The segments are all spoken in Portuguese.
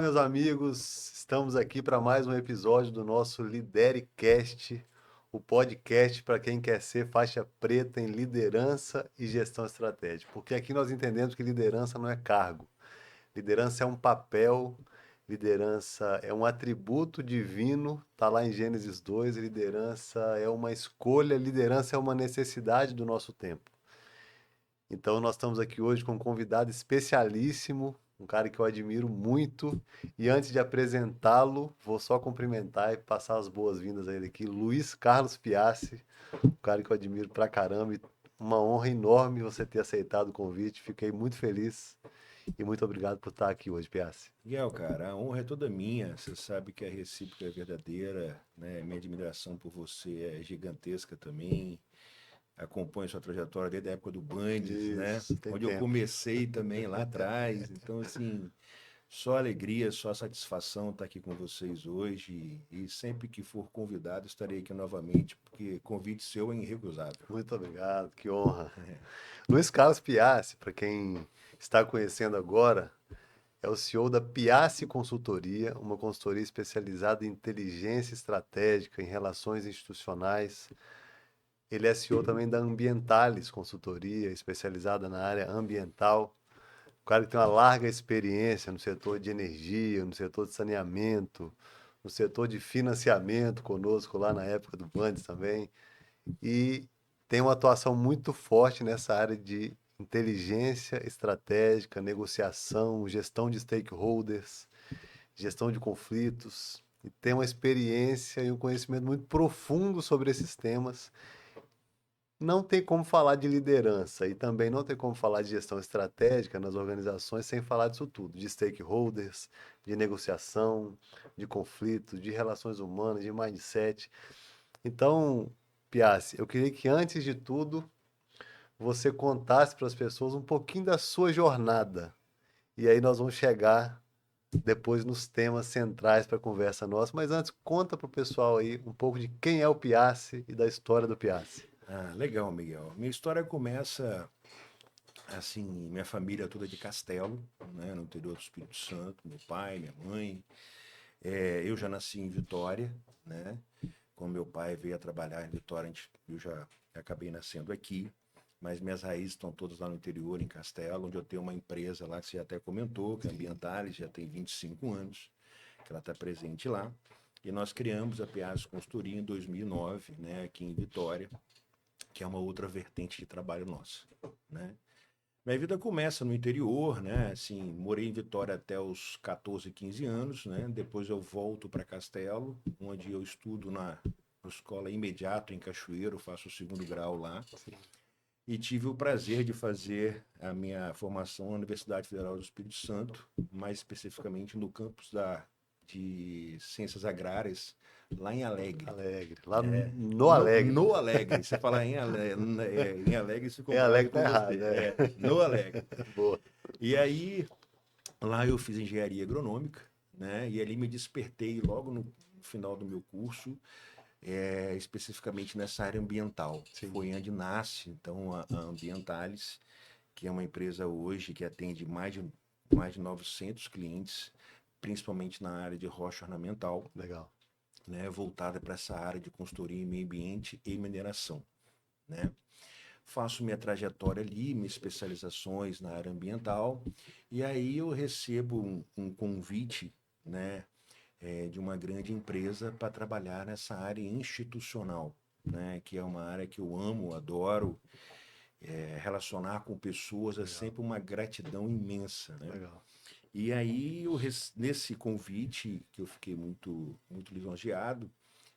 Meus amigos, estamos aqui para mais um episódio do nosso LidereCast, o podcast para quem quer ser faixa preta em liderança e gestão estratégica. Porque aqui nós entendemos que liderança não é cargo, liderança é um papel, liderança é um atributo divino, está lá em Gênesis 2. Liderança é uma escolha, liderança é uma necessidade do nosso tempo. Então, nós estamos aqui hoje com um convidado especialíssimo, um cara que eu admiro muito. E antes de apresentá-lo, vou só cumprimentar e passar as boas-vindas a ele aqui, Luiz Carlos Piassi, um cara que eu admiro pra caramba. E uma honra enorme você ter aceitado o convite. Fiquei muito feliz e muito obrigado por estar aqui hoje, Piassi. Miguel, cara, a honra é toda minha. Você sabe que a recíproca é verdadeira, né? Minha admiração por você é gigantesca também. Acompanho sua trajetória desde a época do Bandes, né? Isso, tem Onde eu tempo. comecei também lá atrás. Então, assim, só alegria, só satisfação estar aqui com vocês hoje. E sempre que for convidado, estarei aqui novamente, porque convite seu é irrecusável. Muito obrigado, que honra. Luiz Carlos Piassi, para quem está conhecendo agora, é o CEO da Piassi Consultoria, uma consultoria especializada em inteligência estratégica, em relações institucionais. Ele é CEO também da Ambientalis Consultoria, especializada na área ambiental. O cara que tem uma larga experiência no setor de energia, no setor de saneamento, no setor de financiamento conosco lá na época do Bandes também. E tem uma atuação muito forte nessa área de inteligência estratégica, negociação, gestão de stakeholders, gestão de conflitos, e tem uma experiência e um conhecimento muito profundo sobre esses temas. Não tem como falar de liderança e também não tem como falar de gestão estratégica nas organizações sem falar disso tudo, de stakeholders, de negociação, de conflitos, de relações humanas, de mindset. Então, Piassi, eu queria que antes de tudo você contasse para as pessoas um pouquinho da sua jornada. E aí nós vamos chegar depois nos temas centrais para a conversa nossa. Mas antes, conta para o pessoal aí um pouco de quem é o Piassi e da história do Piassi. Ah, legal, Miguel. Minha história começa assim, minha família toda de Castelo, né, no interior do Espírito Santo, meu pai, minha mãe. Eu já nasci em Vitória, né? Quando meu pai veio a trabalhar em Vitória, eu já acabei nascendo aqui, mas minhas raízes estão todas lá no interior, em Castelo, onde eu tenho uma empresa lá que você até comentou, que é a Ambientalis, já tem 25 anos, que ela está presente lá. E nós criamos a Piazza Consultoria em 2009, né, aqui em Vitória, que é uma outra vertente de trabalho nossa, né? Minha vida começa no interior, né? Assim, morei em Vitória até os 14, 15 anos, né? Depois eu volto para Castelo, onde eu estudo na escola imediato em Cachoeiro, faço o segundo grau lá. E tive o prazer de fazer a minha formação na Universidade Federal do Espírito Santo, mais especificamente no campus de Ciências Agrárias, lá em Alegre. Alegre. Lá É, no Alegre. no Alegre. Você fala em Alegre, isso ficou Em bravo Alegre tá com errado, você. é. No Alegre. Boa. E aí, lá eu fiz engenharia agronômica, né? E ali me despertei logo no final do meu curso, especificamente nessa área ambiental. Sim, Foi onde nasce, então, a Ambientalis, que é uma empresa hoje que atende mais de 900 clientes, principalmente na área de rocha ornamental, legal. né? Voltada para essa área de consultoria em meio ambiente e mineração, né? Faço minha trajetória ali, minhas especializações na área ambiental, e aí eu recebo um convite, né, de uma grande empresa para trabalhar nessa área institucional, né, que é uma área que eu amo, adoro, relacionar com pessoas é Legal, sempre uma gratidão imensa, né? legal. E aí, nesse convite, que eu fiquei muito, muito lisonjeado,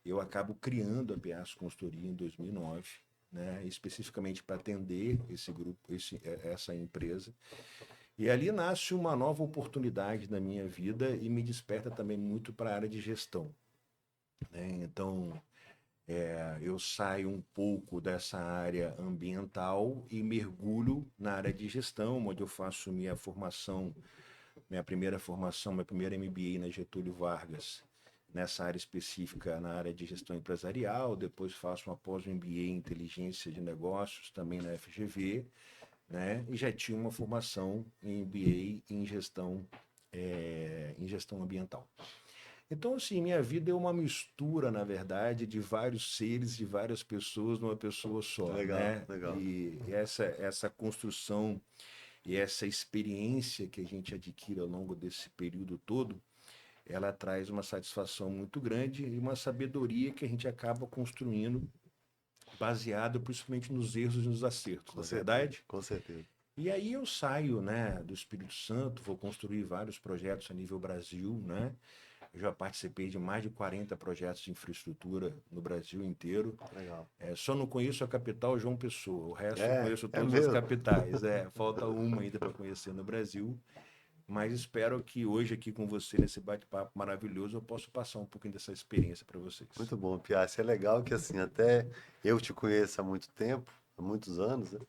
eu acabo criando a Piastri Consultoria em 2009, né, especificamente para atender esse grupo, essa empresa. E ali nasce uma nova oportunidade na minha vida e me desperta também muito para a área de gestão, né? Então, eu saio um pouco dessa área ambiental e mergulho na área de gestão, onde eu faço minha primeira formação, minha primeira MBA na Getúlio Vargas, nessa área específica, na área de gestão empresarial. Depois faço uma pós-MBA em inteligência de negócios, também na FGV, né? E já tinha uma formação em MBA em gestão em gestão ambiental. Então, assim, minha vida é uma mistura, na verdade, de vários seres, de várias pessoas numa pessoa só, Legal, né? legal. E essa construção e essa experiência que a gente adquire ao longo desse período todo, ela traz uma satisfação muito grande e uma sabedoria que a gente acaba construindo baseado principalmente nos erros e nos acertos, Com não é certeza, verdade? com certeza. E aí eu saio, né, do Espírito Santo, vou construir vários projetos a nível Brasil, né? Eu já participei de mais de 40 projetos de infraestrutura no Brasil inteiro. Legal. Só não conheço a capital João Pessoa, o resto eu conheço É todas as mesmo. capitais. Falta uma ainda para conhecer no Brasil, mas espero que hoje aqui com você, nesse bate-papo maravilhoso, eu possa passar um pouquinho dessa experiência para vocês. Muito bom, Piazzi. É legal que assim, até eu te conheço há muito tempo, há muitos anos, né?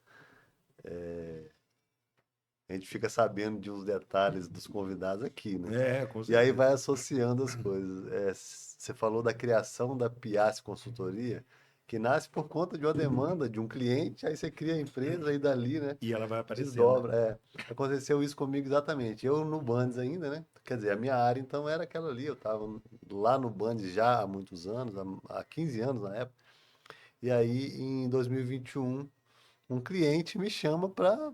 A gente fica sabendo de uns detalhes dos convidados aqui, né? Com E aí certeza. vai associando as coisas. Você falou da criação da Piazzi Consultoria, que nasce por conta de uma demanda de um cliente, aí você cria a empresa e dali, né? E ela vai aparecendo, né? Desdobra. Aconteceu isso comigo exatamente. Eu no Bandes ainda, né? Quer dizer, a minha área então era aquela ali. Eu estava lá no Bandes já há muitos anos, há 15 anos na época. E aí, em 2021, um cliente me chama para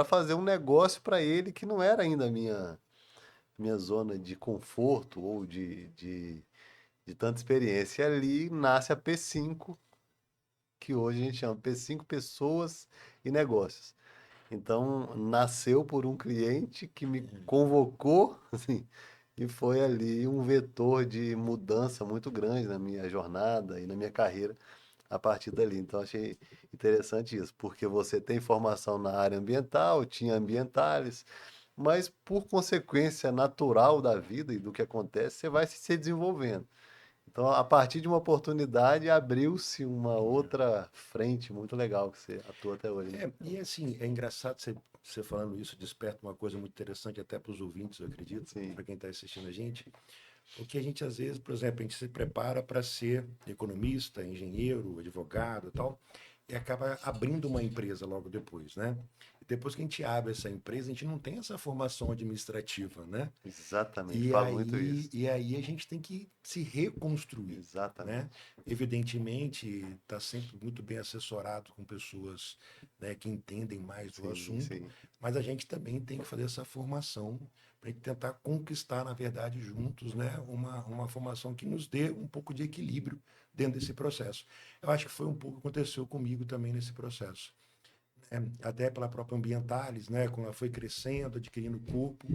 fazer um negócio para ele que não era ainda a minha zona de conforto ou de tanta experiência. E ali nasce a P5, que hoje a gente chama P5 Pessoas e Negócios. Então, nasceu por um cliente que me convocou, assim, e foi ali um vetor de mudança muito grande na minha jornada e na minha carreira a partir dali. Então, achei interessante isso, porque você tem formação na área ambiental, tinha ambientales, mas por consequência natural da vida e do que acontece, você vai se desenvolvendo. Então, a partir de uma oportunidade, abriu-se uma outra frente muito legal que você atua até hoje, né? E assim, é engraçado você falando isso, desperta uma coisa muito interessante até para os ouvintes, eu acredito, Sim, para quem está assistindo a gente. Porque a gente, às vezes, por exemplo, a gente se prepara para ser economista, engenheiro, advogado e tal, e acaba abrindo uma empresa logo depois, né? E depois que a gente abre essa empresa, a gente não tem essa formação administrativa, né? exatamente. Falo muito isso. E aí a gente tem que se reconstruir, né? Exatamente. Evidentemente, está sempre muito bem assessorado com pessoas, né, que entendem mais do Sim, assunto, sim. mas a gente também tem que fazer essa formação para tentar conquistar, na verdade, juntos, né, uma formação que nos dê um pouco de equilíbrio dentro desse processo. Eu acho que foi um pouco que aconteceu comigo também nesse processo. Até pela própria Ambientalis, né, quando ela foi crescendo, adquirindo corpo,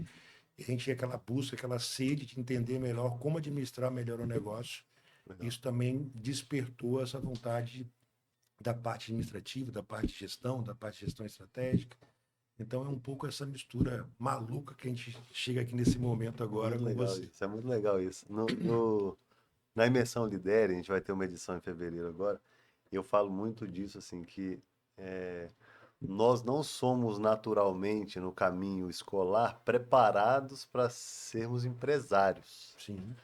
a gente tinha aquela busca, aquela sede de entender melhor como administrar melhor o negócio. Legal. Isso também despertou essa vontade da parte administrativa, da parte de gestão, da parte de gestão estratégica. Então é um pouco essa mistura maluca que a gente chega aqui nesse momento agora Muito com legal você. isso. É muito legal isso. Na imersão Lidere, a gente vai ter uma edição em fevereiro agora, e eu falo muito disso, assim, que nós não somos naturalmente no caminho escolar preparados para sermos empresários, Sim.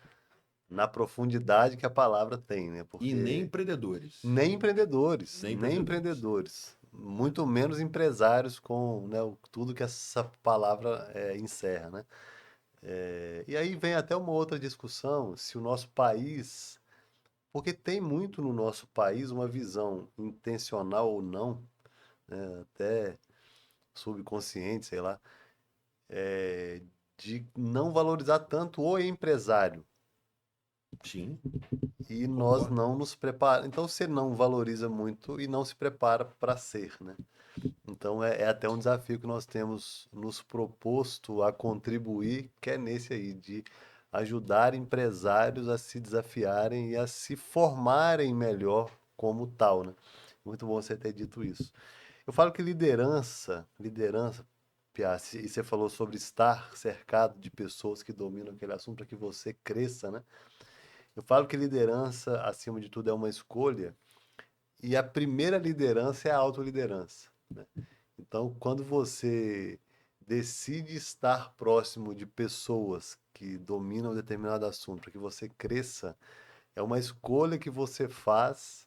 na profundidade que a palavra tem, né? E nem Porque empreendedores. nem empreendedores, Nem nem empreendedores. empreendedores, muito menos empresários com, né, tudo que essa palavra encerra, né? E aí vem até uma outra discussão se o nosso país, porque tem muito no nosso país uma visão intencional ou não, né, até subconsciente, sei lá, de não valorizar tanto o empresário. Sim, E nós concordo. não nos preparamos. Então você não valoriza muito e não se prepara para ser, né? Então é até um desafio que nós temos nos proposto a contribuir, que é nesse aí, de ajudar empresários a se desafiarem e a se formarem melhor como tal, né? Muito bom você ter dito isso. Eu falo que liderança, Piazzi, e você falou sobre estar cercado de pessoas que dominam aquele assunto para que você cresça, né? Eu falo que liderança, acima de tudo, é uma escolha, e a primeira liderança é a autoliderança, né? Então, quando você decide estar próximo de pessoas que dominam determinado assunto, para que você cresça, é uma escolha que você faz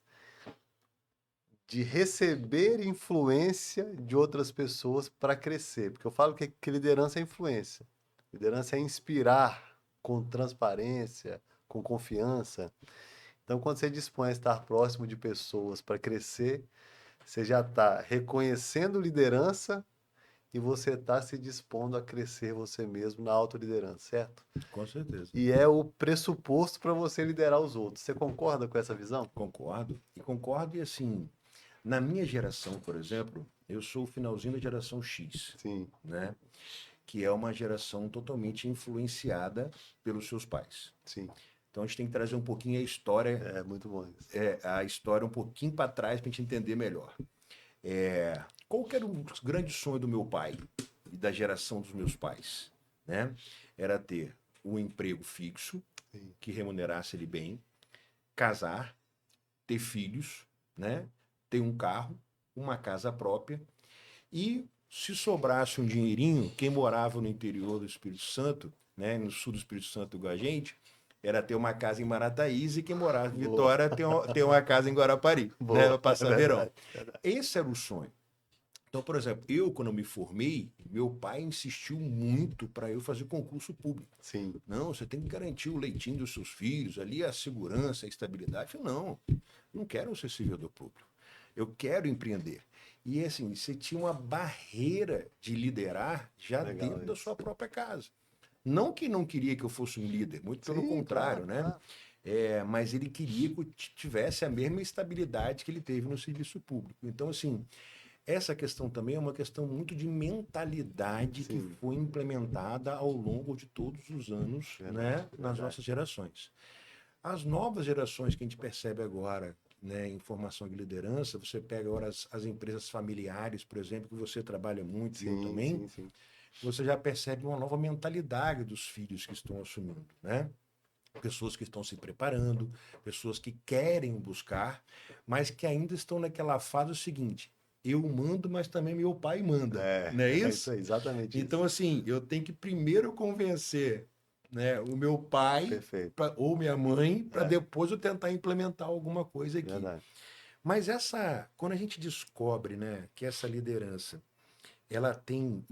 de receber influência de outras pessoas para crescer. Porque eu falo que liderança é influência. Liderança é inspirar com transparência, com confiança. Então, quando você dispõe a estar próximo de pessoas para crescer, você já está reconhecendo liderança e você está se dispondo a crescer você mesmo na autoliderança, certo? Com certeza. E é o pressuposto para você liderar os outros. Você concorda com essa visão? Concordo. E concordo, e assim, na minha geração, por exemplo, eu sou o finalzinho da geração X, Sim, né? Que é uma geração totalmente influenciada pelos seus pais. sim. Então a gente tem que trazer um pouquinho É muito bom isso. a história um pouquinho para trás para a gente entender melhor. Qual que era o grande sonho do meu pai e da geração dos meus pais, né? Era ter um emprego fixo Sim. que remunerasse ele bem, casar, ter filhos, né? Ter um carro, uma casa própria e se sobrasse um dinheirinho, quem morava no interior do Espírito Santo, né, no sul do Espírito Santo igual a gente, era ter uma casa em Marataízes e quem morava em Boa, Vitória ter uma casa em Guarapari, né, para boa, é passar verão. verdade, verdade. Esse era o sonho. Então, por exemplo, eu quando me formei, meu pai insistiu muito para eu fazer concurso público. Sim, Não, você tem que garantir o leitinho dos seus filhos, ali a segurança, a estabilidade. Eu falei, não quero ser servidor público. Eu quero empreender. E assim, você tinha uma barreira de liderar já legal dentro da isso. sua própria casa. Não que não queria que eu fosse um líder, muito pelo Sim, contrário, claro, né? claro. Mas ele queria que eu tivesse a mesma estabilidade que ele teve no serviço público. Então, assim, essa questão também é uma questão muito de mentalidade que Sim, foi implementada ao longo de todos os anos, verdade, né, nas verdade. nossas gerações. As novas gerações que a gente percebe agora, né, em formação de liderança, você pega agora as empresas familiares, por exemplo, que você trabalha muito e eu Sim, também, sim, sim. você já percebe uma nova mentalidade dos filhos que estão assumindo, né? Pessoas que estão se preparando, pessoas que querem buscar, mas que ainda estão naquela fase o seguinte: eu mando, mas também meu pai manda, É, não é é isso isso? aí, exatamente Então, isso. assim, eu tenho que primeiro convencer, né, o meu pai Perfeito. ou minha mãe para É, depois eu tentar implementar alguma coisa aqui. verdade. Mas quando a gente descobre, né, que essa liderança ela tem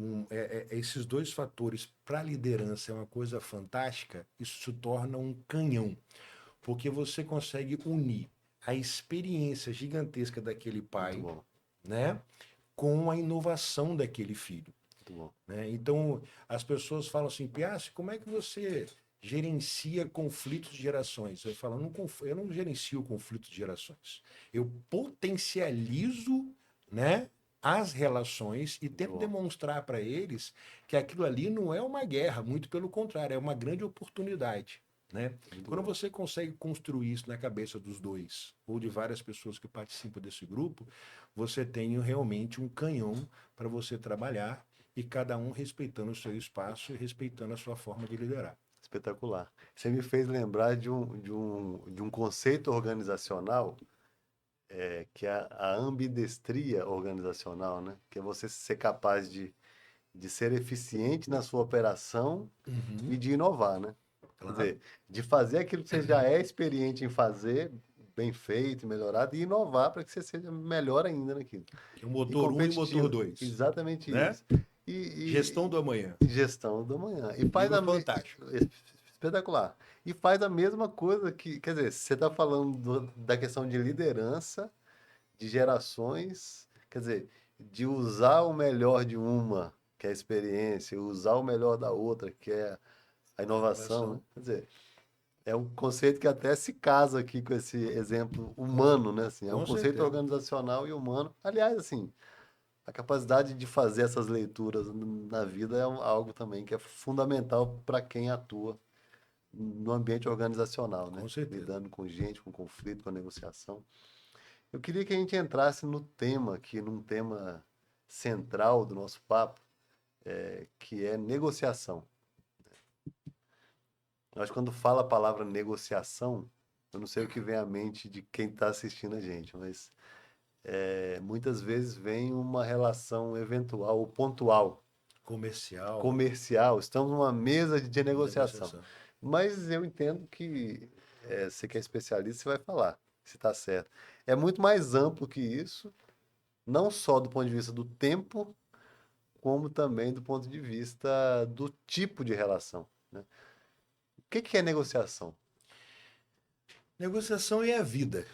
esses dois fatores para a liderança é uma coisa fantástica, isso se torna um canhão, porque você consegue unir a experiência gigantesca daquele Muito pai, bom, né, com a inovação daquele filho, muito bom. né? Então, as pessoas falam assim, Piassi, como é que você gerencia conflitos de gerações? Eu falo, eu não gerencio conflitos de gerações. Eu potencializo, né, as relações e Muito tento bom. demonstrar para eles que aquilo ali não é uma guerra, muito pelo contrário, é uma grande oportunidade. Né? Muito Quando bom. você consegue construir isso na cabeça dos dois ou de várias pessoas que participam desse grupo, você tem realmente um canhão para você trabalhar e cada um respeitando o seu espaço e respeitando a sua forma de liderar. Espetacular. Você me fez lembrar de um conceito organizacional, que é a ambidestria organizacional, né? Que é você ser capaz de ser eficiente na sua operação e Uhum, de inovar, né? Quer claro. dizer, de fazer aquilo que você já é experiente em fazer, bem feito, melhorado, e inovar para que você seja melhor ainda naquilo. O E motor um e o motor competitivo. 2, Exatamente né? isso. E Gestão do amanhã. gestão do amanhã. E faz Livro fantástico. espetacular. E faz a mesma coisa que, quer dizer, você está falando da questão de liderança, de gerações, quer dizer, de usar o melhor de uma, que é a experiência, e usar o melhor da outra, que é a inovação, né? Inovação. Quer dizer, é um conceito que até se casa aqui com esse exemplo humano, né? Assim, é um Com conceito certeza. organizacional e humano. Aliás, assim, a capacidade de fazer essas leituras na vida é algo também que é fundamental para quem atua no ambiente organizacional, né? Com certeza. Lidando com gente, com conflito, com negociação. Eu queria que a gente entrasse no tema aqui, num tema central do nosso papo, que é negociação. Eu acho que quando fala a palavra negociação, eu não sei o que vem à mente de quem está assistindo a gente, mas muitas vezes vem uma relação eventual ou pontual, Comercial, comercial. Estamos numa mesa de negociação. negociação. Mas eu entendo que você que é especialista, você vai falar se está certo. É muito mais amplo que isso, não só do ponto de vista do tempo, como também do ponto de vista do tipo de relação, né? O que é negociação? Negociação é a vida.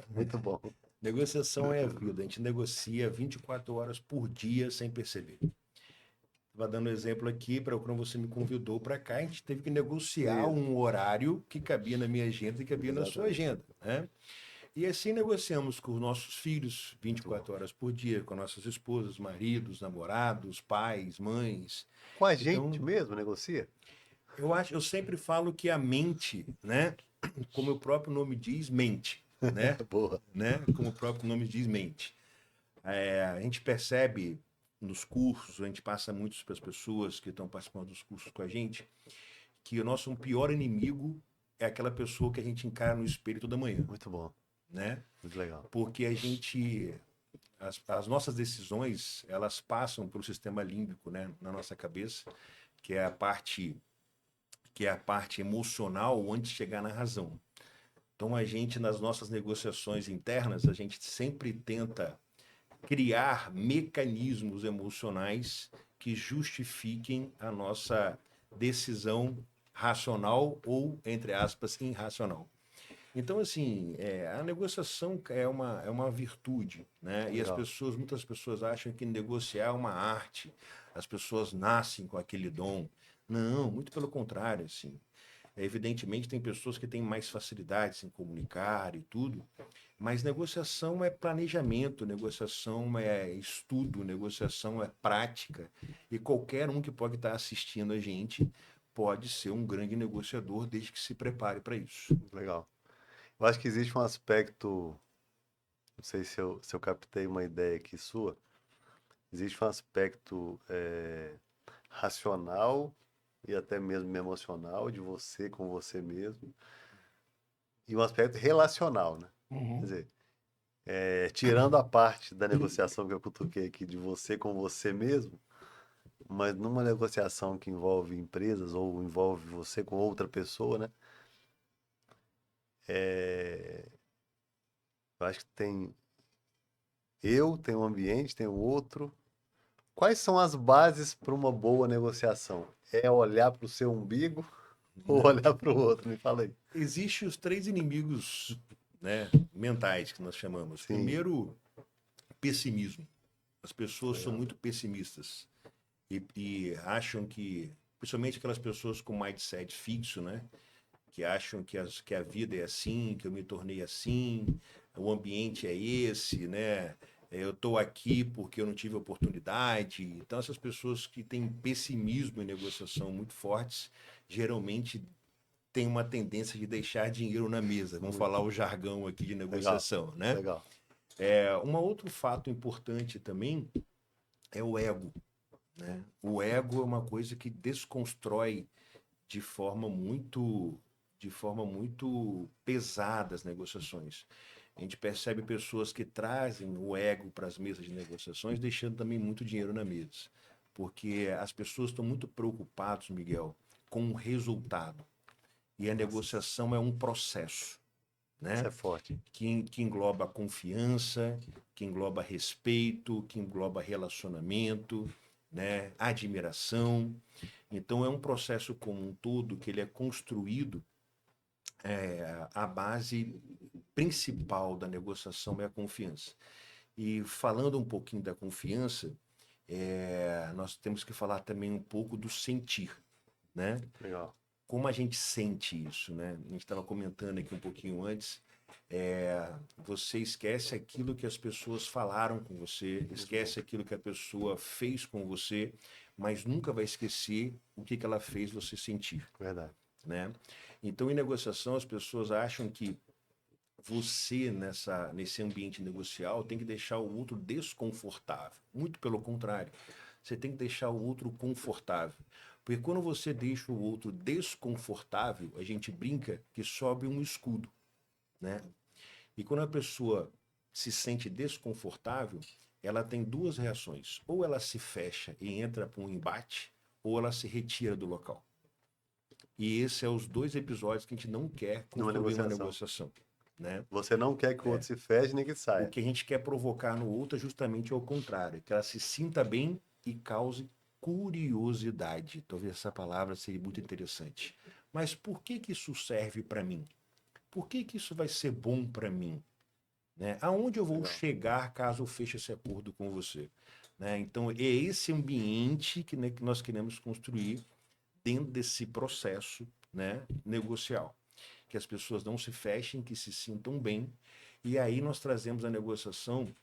Muito bom. Negociação é a vida. A gente negocia 24 horas por dia sem perceber. Estava dando exemplo aqui, para quando você me convidou para cá, a gente teve que negociar Isso, um horário que cabia na minha agenda e cabia na sua exatamente. agenda, né? E assim negociamos com os nossos filhos Muito bom. 24 horas por dia, com nossas esposas, maridos, namorados, pais, mães. Com a gente Então, mesmo negocia? eu sempre falo que a mente, né, como o próprio nome diz, mente, né? Boa. Como o próprio nome diz, mente. A gente percebe nos cursos, a gente passa muito para as pessoas que estão participando dos cursos com a gente, que o nosso pior inimigo é aquela pessoa que a gente encara no espelho toda manhã, Muito bom. né? Muito legal. Porque as nossas decisões, elas passam pelo sistema límbico, né, na nossa cabeça, que é a parte que é a parte emocional antes de chegar na razão. Então a gente nas nossas negociações internas, a gente sempre tenta criar mecanismos emocionais que justifiquem a nossa decisão racional ou, entre aspas, irracional. Então, assim, a negociação é uma virtude, né? E Legal. muitas pessoas acham que negociar é uma arte, as pessoas nascem com aquele dom. Não, muito pelo contrário, assim. Evidentemente, tem pessoas que têm mais facilidades em comunicar e tudo, mas negociação é planejamento, negociação é estudo, negociação é prática. E qualquer um que pode estar assistindo a gente pode ser um grande negociador desde que se prepare para isso. Legal. Eu acho que existe um aspecto, não sei se eu captei uma ideia aqui sua, existe um aspecto racional e até mesmo emocional de você com você mesmo, e um aspecto relacional, né? Quer Uhum. dizer, tirando a parte da negociação que eu cutuquei aqui de você com você mesmo, mas numa negociação que envolve empresas ou envolve você com outra pessoa, né? Eu acho que tem um ambiente, tem o outro. Quais são as bases para uma boa negociação? É olhar para o seu umbigo ou Não. olhar para o outro? Me fala aí. Existem os três inimigos, né, mentais que nós chamamos. Sim, Primeiro, pessimismo. As pessoas são legal. muito pessimistas e acham que, principalmente aquelas pessoas com mindset fixo, né, que acham que a vida é assim, que eu me tornei assim, o ambiente é esse, né? Eu estou aqui porque eu não tive oportunidade. Então, essas pessoas que têm pessimismo em negociação muito fortes, geralmente têm uma tendência de deixar dinheiro na mesa. Vamos falar Muito o jargão aqui de legal, negociação, né? legal. Um outro fato importante também é o ego, né? O ego é uma coisa que desconstrói de forma muito pesada as negociações. A gente percebe pessoas que trazem o ego para as mesas de negociações, deixando também muito dinheiro na mesa. Porque as pessoas estão muito preocupadas, Miguel, com o resultado. E a Nossa, negociação é um processo, isso né? é forte. Que engloba confiança, que engloba respeito, que engloba relacionamento, né? Admiração. Então é um processo como um todo que ele é construído, a base principal da negociação é a confiança. E falando um pouquinho da confiança, nós temos que falar também um pouco do sentir, né? Legal. Como a gente sente isso, né? A gente estava comentando aqui um pouquinho antes. Você esquece aquilo que as pessoas falaram com você, Muito bom. esquece aquilo que a pessoa fez com você, mas nunca vai esquecer o que ela fez você sentir, Verdade. né? Então, em negociação, as pessoas acham que você, nesse ambiente negocial, tem que deixar o outro desconfortável. Muito pelo contrário, você tem que deixar o outro confortável. Porque quando você deixa o outro desconfortável, a gente brinca que sobe um escudo, né? E quando a pessoa se sente desconfortável, ela tem duas reações. Ou ela se fecha e entra para um embate, ou ela se retira do local. E esses são os dois episódios que a gente não quer Numa construir uma negociação. negociação, né? Você não quer que o outro se feche nem que O saia. que a gente quer provocar no outro é justamente ao contrário, que ela se sinta bem e cause curiosidade. Talvez essa palavra seria muito interessante. Mas por que que isso serve para mim? Por que que isso vai ser bom para mim? Né? Aonde eu vou Legal. chegar caso eu feche esse acordo com você? Né? Então, é esse ambiente que, né, que nós queremos construir dentro desse processo, né, negocial. Que as pessoas não se fechem, que se sintam bem. E aí nós trazemos a negociação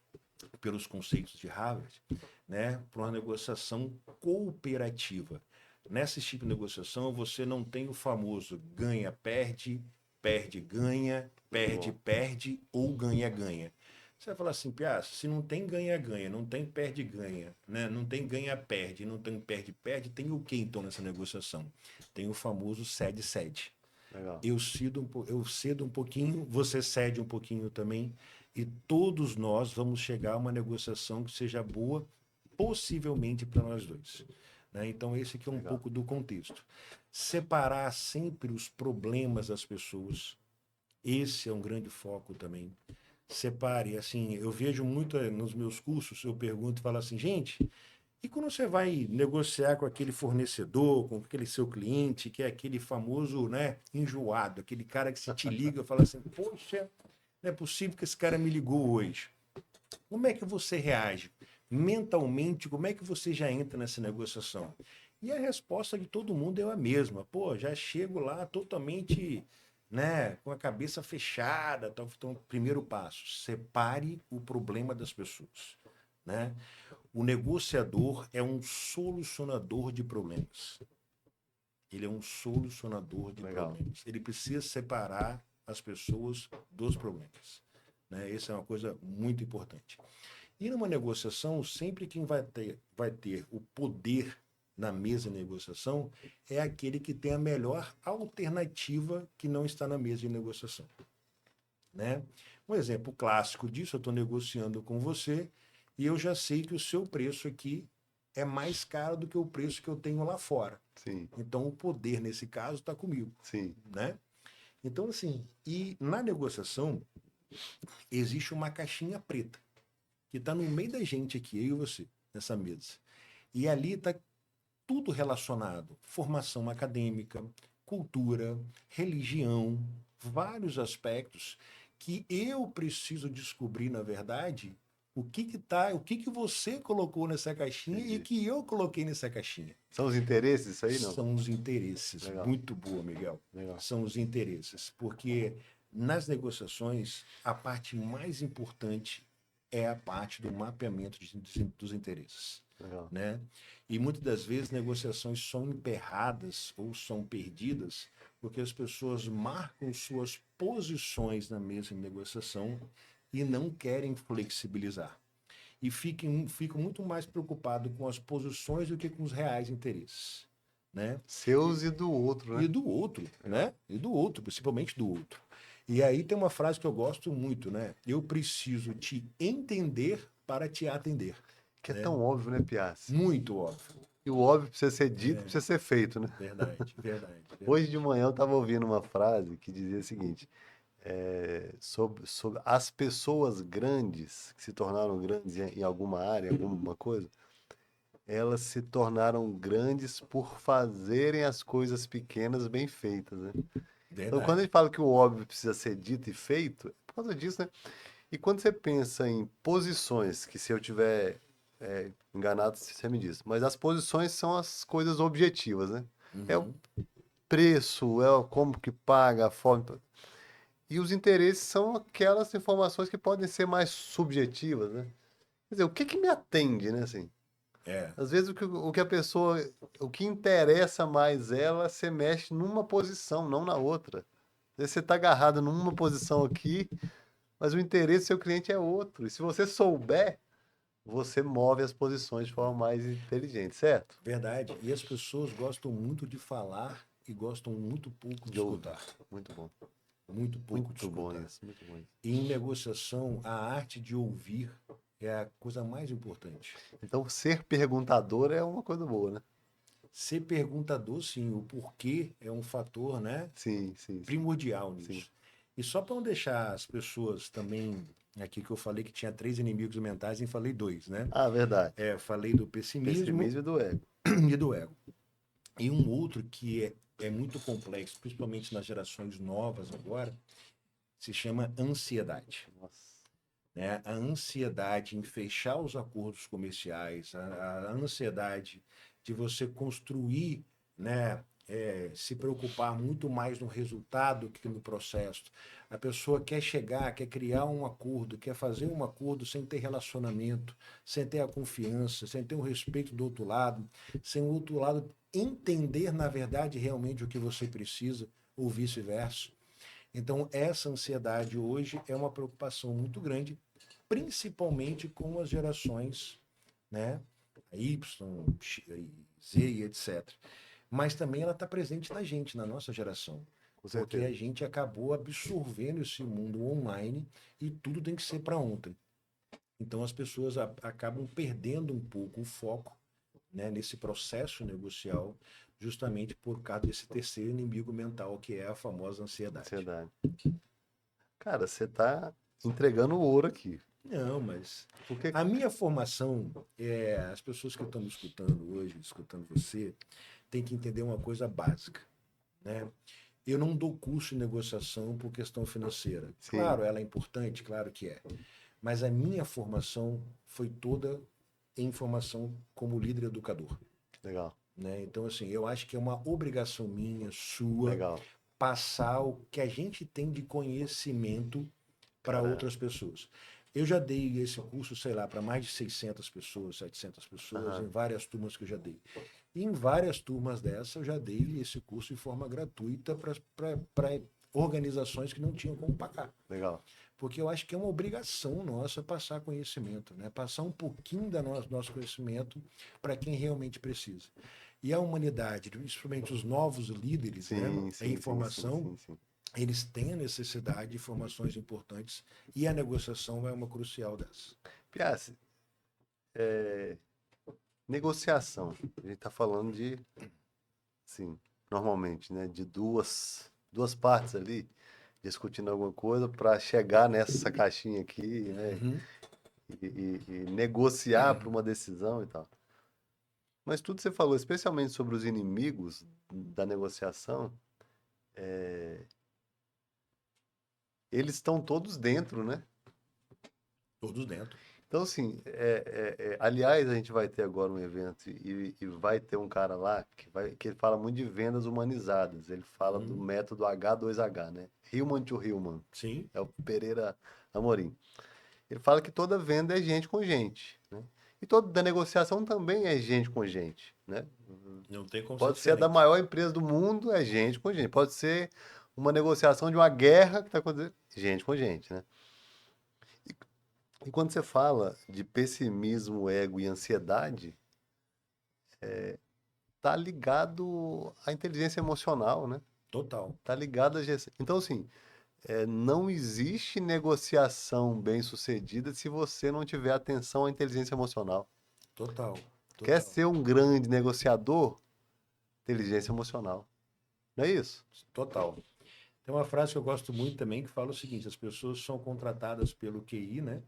pelos conceitos de Harvard, né, para uma negociação cooperativa. Nesse tipo de negociação, você não tem o famoso ganha-perde, perde-ganha, perde-perde ou ganha-ganha. Você vai falar assim, Piazza, se não tem ganha-ganha, não tem perde-ganha, né? Não tem ganha-perde, não tem perde-perde, tem o que então nessa negociação? Tem o famoso cede-cede. Legal. Eu cedo um pouquinho, você cede um pouquinho também, e todos nós vamos chegar a uma negociação que seja boa, possivelmente para nós dois. Né? Então, esse aqui é um Legal. pouco do contexto. Separar sempre os problemas das pessoas, esse é um grande foco também. Separe, assim, eu vejo muito nos meus cursos, eu pergunto e falo assim, gente, e quando você vai negociar com aquele fornecedor, com aquele seu cliente, que é aquele famoso, né, enjoado, aquele cara que se te liga e fala assim, poxa, não é possível que esse cara me ligou hoje. Como é que você reage? Mentalmente, como é que você já entra nessa negociação? E a resposta de todo mundo é a mesma. Pô, já chego lá totalmente, né, com a cabeça fechada. Então, primeiro passo, separe o problema das pessoas, né? O negociador é um solucionador de problemas. Ele é um solucionador de Legal. problemas. Ele precisa separar as pessoas dos problemas. Né? Essa é uma coisa muito importante. E numa negociação, sempre quem vai ter o poder na mesa de negociação é aquele que tem a melhor alternativa que não está na mesa de negociação. Né? Um exemplo clássico disso, eu estou negociando com você e eu já sei que o seu preço aqui é mais caro do que o preço que eu tenho lá fora. Sim, Então, o poder, nesse caso, está comigo. sim. Né? Então, assim, e na negociação, existe uma caixinha preta que está no meio da gente aqui, eu e você, nessa mesa. E ali está tudo relacionado: formação acadêmica, cultura, religião, vários aspectos que eu preciso descobrir, na verdade, o que que você colocou nessa caixinha e Entendi. que eu coloquei nessa caixinha. São os interesses isso aí, não? São os interesses. Legal, Muito boa, Miguel. legal. São os interesses. Porque nas negociações, a parte mais importante é a parte do mapeamento dos interesses. Legal. Né? E muitas das vezes negociações são emperradas ou são perdidas porque as pessoas marcam suas posições na mesa de negociação e não querem flexibilizar. E ficam muito mais preocupados com as posições do que com os reais interesses. Né? Seus e do outro, E né? do outro, né? E do outro, principalmente do outro. E aí tem uma frase que eu gosto muito, né? Eu preciso te entender para te atender. Que é Né? tão óbvio, né, Piazzi? Muito óbvio. E o óbvio precisa ser dito, precisa ser feito, né? Verdade, verdade, Hoje verdade. de manhã eu estava ouvindo uma frase que dizia o seguinte: sobre as pessoas grandes, que se tornaram grandes em alguma área, em alguma coisa, elas se tornaram grandes por fazerem as coisas pequenas bem feitas, né? Então, quando a Verdade. gente fala que o óbvio precisa ser dito e feito, é por causa disso, né? E quando você pensa em posições, que se eu tiver enganado, você me diz, mas as posições são as coisas objetivas, né? É o Uhum. preço, é o como que paga, a forma. E os interesses são aquelas informações que podem ser mais subjetivas, né? Quer dizer, o que que me atende, né, assim? É, Às vezes o que a pessoa, o que interessa mais ela, você mexe numa posição, não na outra. Às vezes você está agarrado numa posição aqui, mas o interesse do seu cliente é outro. E se você souber, você move as posições de forma mais inteligente, certo? verdade. E as pessoas gostam muito de falar e gostam muito pouco de De ouvir. escutar. Muito bom. Muito pouco de Muito bom escutar. isso, muito bom isso. E em negociação, a arte de ouvir é a coisa mais importante. Então, ser perguntador é uma coisa boa, né? Ser perguntador, sim, o porquê é um fator, né, Sim, sim, sim. primordial Sim. nisso. E só para não deixar as pessoas também Aqui que eu falei que tinha 3 inimigos mentais e falei 2, né? Ah, verdade. Falei do pessimismo Pessimismo e do ego. e do ego. E um outro que é muito complexo, principalmente nas gerações novas agora, se chama ansiedade. Nossa. Né? A ansiedade em fechar os acordos comerciais, a ansiedade de você construir, né, se preocupar muito mais no resultado que no processo. A pessoa quer chegar, quer criar um acordo, quer fazer um acordo sem ter relacionamento, sem ter a confiança, sem ter o respeito do outro lado, sem o outro lado entender, na verdade, realmente o que você precisa, ou vice-versa. Então, essa ansiedade hoje é uma preocupação muito grande, principalmente com as gerações, né? A Y, Z e etc. Mas também ela está presente na gente, na nossa geração. Com Porque certeza. a gente acabou absorvendo esse mundo online e tudo tem que ser para ontem. Então as pessoas acabam perdendo um pouco o foco, né, nesse processo negocial, justamente por causa desse terceiro inimigo mental, que é a famosa ansiedade. Ansiedade. Cara, você tá entregando ouro aqui. Não, mas Porque, a minha formação, as pessoas que estão me escutando hoje, escutando você, tem que entender uma coisa básica, né? Eu não dou curso de negociação por questão financeira. sim, Claro, ela é importante, claro que é. Mas a minha formação foi toda em formação como líder educador, legal, né? Então, assim, eu acho que é uma obrigação minha, sua, legal. passar o que a gente tem de conhecimento para Cara, outras pessoas. Eu já dei esse curso, sei lá, para mais de 600 pessoas, 700 pessoas, aham, em várias turmas que eu já dei. E em várias turmas dessas, eu já dei esse curso de forma gratuita para organizações que não tinham como pagar. legal. Porque eu acho que é uma obrigação nossa passar conhecimento, né? Passar um pouquinho do nosso conhecimento para quem realmente precisa. E a humanidade, principalmente os novos líderes, né? Sim, A sim, sim, sim, informação, sim, sim. eles têm a necessidade de informações importantes e a negociação é uma crucial dessa. Piazzi, negociação. A gente tá falando de, sim, normalmente, né, de duas partes ali, discutindo alguma coisa para chegar nessa caixinha aqui, né, Uhum. e negociar para uma decisão e tal. Mas tudo que você falou, especialmente sobre os inimigos da negociação, eles estão todos dentro, né? Todos dentro. Então, assim, aliás, a gente vai ter agora um evento e vai ter um cara lá que ele fala muito de vendas humanizadas. Ele fala do Uhum. método H2H, né? Human to Human. Sim, É o Pereira Amorim. Ele fala que toda venda é gente com gente, né? E toda negociação também é gente com gente, né? não tem como ser Pode ser a da diferente. maior empresa do mundo, é gente com gente. Pode ser uma negociação de uma guerra que está acontecendo, gente com gente, né? E quando você fala de pessimismo, ego e ansiedade, tá ligado à inteligência emocional, né? Total, Tá ligado à gestão. Então, assim, não existe negociação bem-sucedida se você não tiver atenção à inteligência emocional. total, Quer total, ser um grande negociador? Inteligência emocional. Não é isso? total. Tem uma frase que eu gosto muito também que fala o seguinte: as pessoas são contratadas pelo QI, né?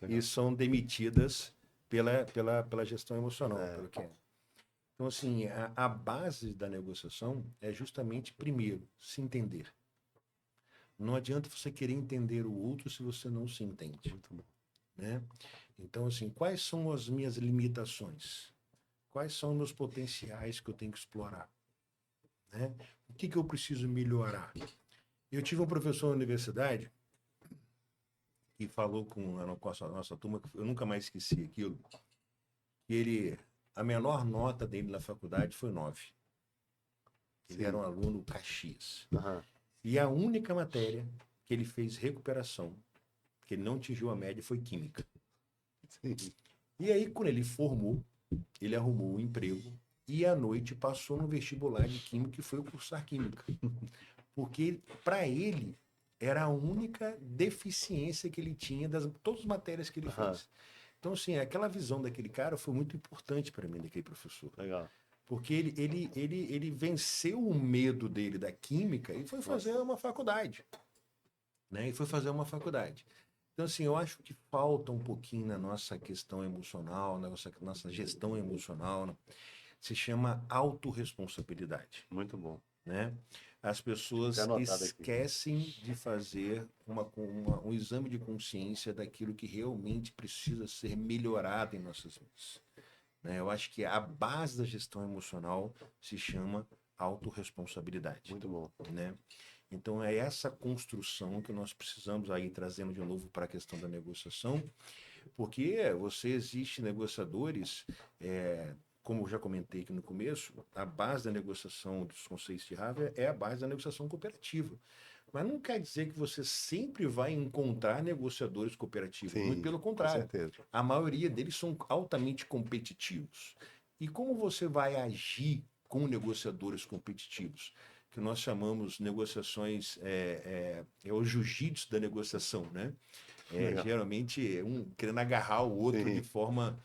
E Legal. são demitidas pela gestão emocional, É, pelo que é. Então, assim, a base da negociação é justamente, primeiro, se entender. Não adianta você querer entender o outro se você não se entende, muito bom. né? Então, assim, quais são as minhas limitações? Quais são os meus potenciais que eu tenho que explorar, né? O que eu preciso melhorar? Eu tive um professor na universidade que falou com a nossa turma, que eu nunca mais esqueci aquilo, que a menor nota dele na faculdade foi 9. Ele era Sim. um aluno Caxias. Aham. E a única matéria que ele fez recuperação, que ele não atingiu a média, foi química. Sim. E aí, quando ele formou, ele arrumou um emprego e à noite passou no vestibular de química e foi cursar química. Porque para ele era a única deficiência que ele tinha das todas as matérias que ele Aham. fez. Então, assim, aquela visão daquele cara foi muito importante para mim, daquele professor. Legal. Porque ele venceu o medo dele da química e foi fazer Nossa. uma faculdade. Né? E foi fazer uma faculdade. Então, assim, eu acho que falta um pouquinho na nossa questão emocional, na nossa gestão emocional, né? Se chama autorresponsabilidade, Muito bom. né? As Até pessoas anotado aqui. esquecem de fazer um exame de consciência daquilo que realmente precisa ser melhorado em nossas vidas, né? Eu acho que a base da gestão emocional se chama autorresponsabilidade, Muito bom. né? Então é essa construção que nós precisamos aí trazendo de novo para a questão da negociação, porque você existe negociadores, como eu já comentei aqui no começo, a base da negociação dos conceitos de Harvard é a base da negociação cooperativa. Mas não quer dizer que você sempre vai encontrar negociadores cooperativos. Muito Sim, pelo com contrário. certeza. A maioria deles são altamente competitivos. E como você vai agir com negociadores competitivos? Que nós chamamos negociações, é o jiu-jitsu da negociação, né? Legal. Geralmente um querendo agarrar o outro de Sim, forma.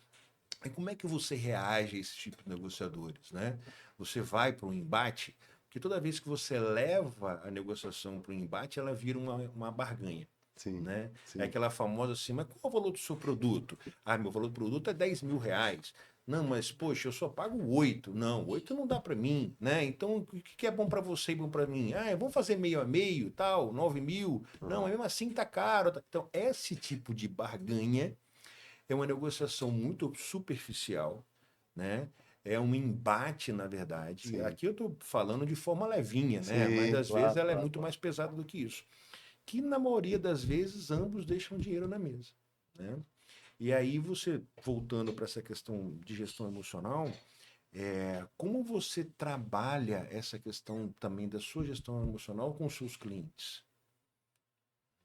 E como é que você reage a esse tipo de negociadores, né? Você vai para um embate, porque toda vez que você leva a negociação para um embate, ela vira uma barganha, sim, né? É sim. aquela famosa assim, mas qual é o valor do seu produto? Ah, meu valor do produto é R$ 10.000. Não, mas poxa, eu só pago 8. Não, 8 não dá para mim, né? Então, o que é bom para você e bom para mim? Ah, vamos fazer meio a meio, tal, 9.000. Não, mas Aham. mesmo assim tá caro. Então, esse tipo de barganha é uma negociação muito superficial, né? É um embate, na verdade. Sim, Aqui eu estou falando de forma levinha, né? Mas sim, às vezes claro, ela é claro, muito claro. mais pesada do que isso. Que na maioria das vezes ambos deixam dinheiro na mesa, né? E aí você, voltando para essa questão de gestão emocional, como você trabalha essa questão também da sua gestão emocional com os seus clientes?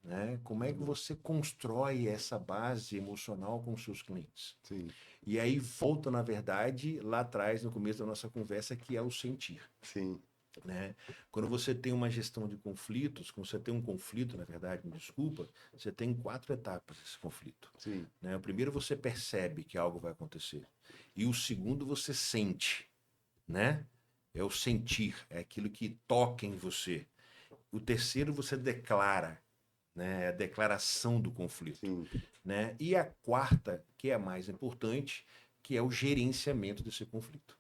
Né? Como é que você constrói essa base emocional com os seus clientes? Sim, E aí volta, na verdade, lá atrás, no começo da nossa conversa, que é o sentir, sim, né? Quando você tem uma gestão de conflitos, quando você tem um conflito, na verdade, me desculpa, você tem 4 etapas desse conflito, sim, né? O primeiro você percebe que algo vai acontecer. E o segundo você sente, né? É o sentir, é aquilo que toca em você. O terceiro você declara, né? É a declaração do conflito, sim, né? E a quarta, que é a mais importante, que é o gerenciamento desse conflito.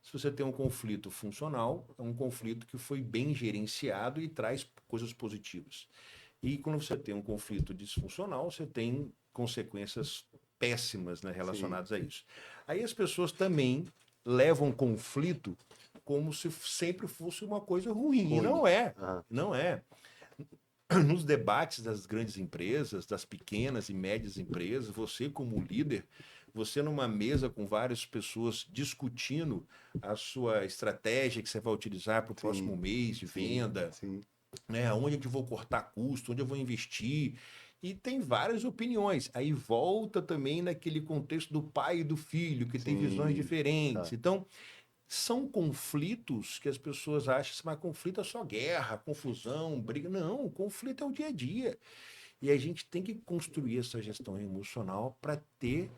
Se você tem um conflito funcional, é um conflito que foi bem gerenciado e traz coisas positivas. E quando você tem um conflito disfuncional, você tem consequências péssimas, né, sim. relacionadas a isso. Aí as pessoas também levam conflito como se sempre fosse uma coisa ruim. E Ruim. não é. Aham. Não é. Nos debates das grandes empresas, das pequenas e médias empresas, você como líder, você numa mesa com várias pessoas discutindo a sua estratégia que você vai utilizar para o próximo Sim, mês de sim, venda, sim, né? Onde é que eu vou cortar custo, onde eu vou investir. E tem várias opiniões. Aí volta também naquele contexto do pai e do filho, que tem visões sim. diferentes. Tá. Então, são conflitos que as pessoas acham que conflito é só guerra, confusão, briga. Não, conflito é o dia a dia. E a gente tem que construir essa gestão emocional para ter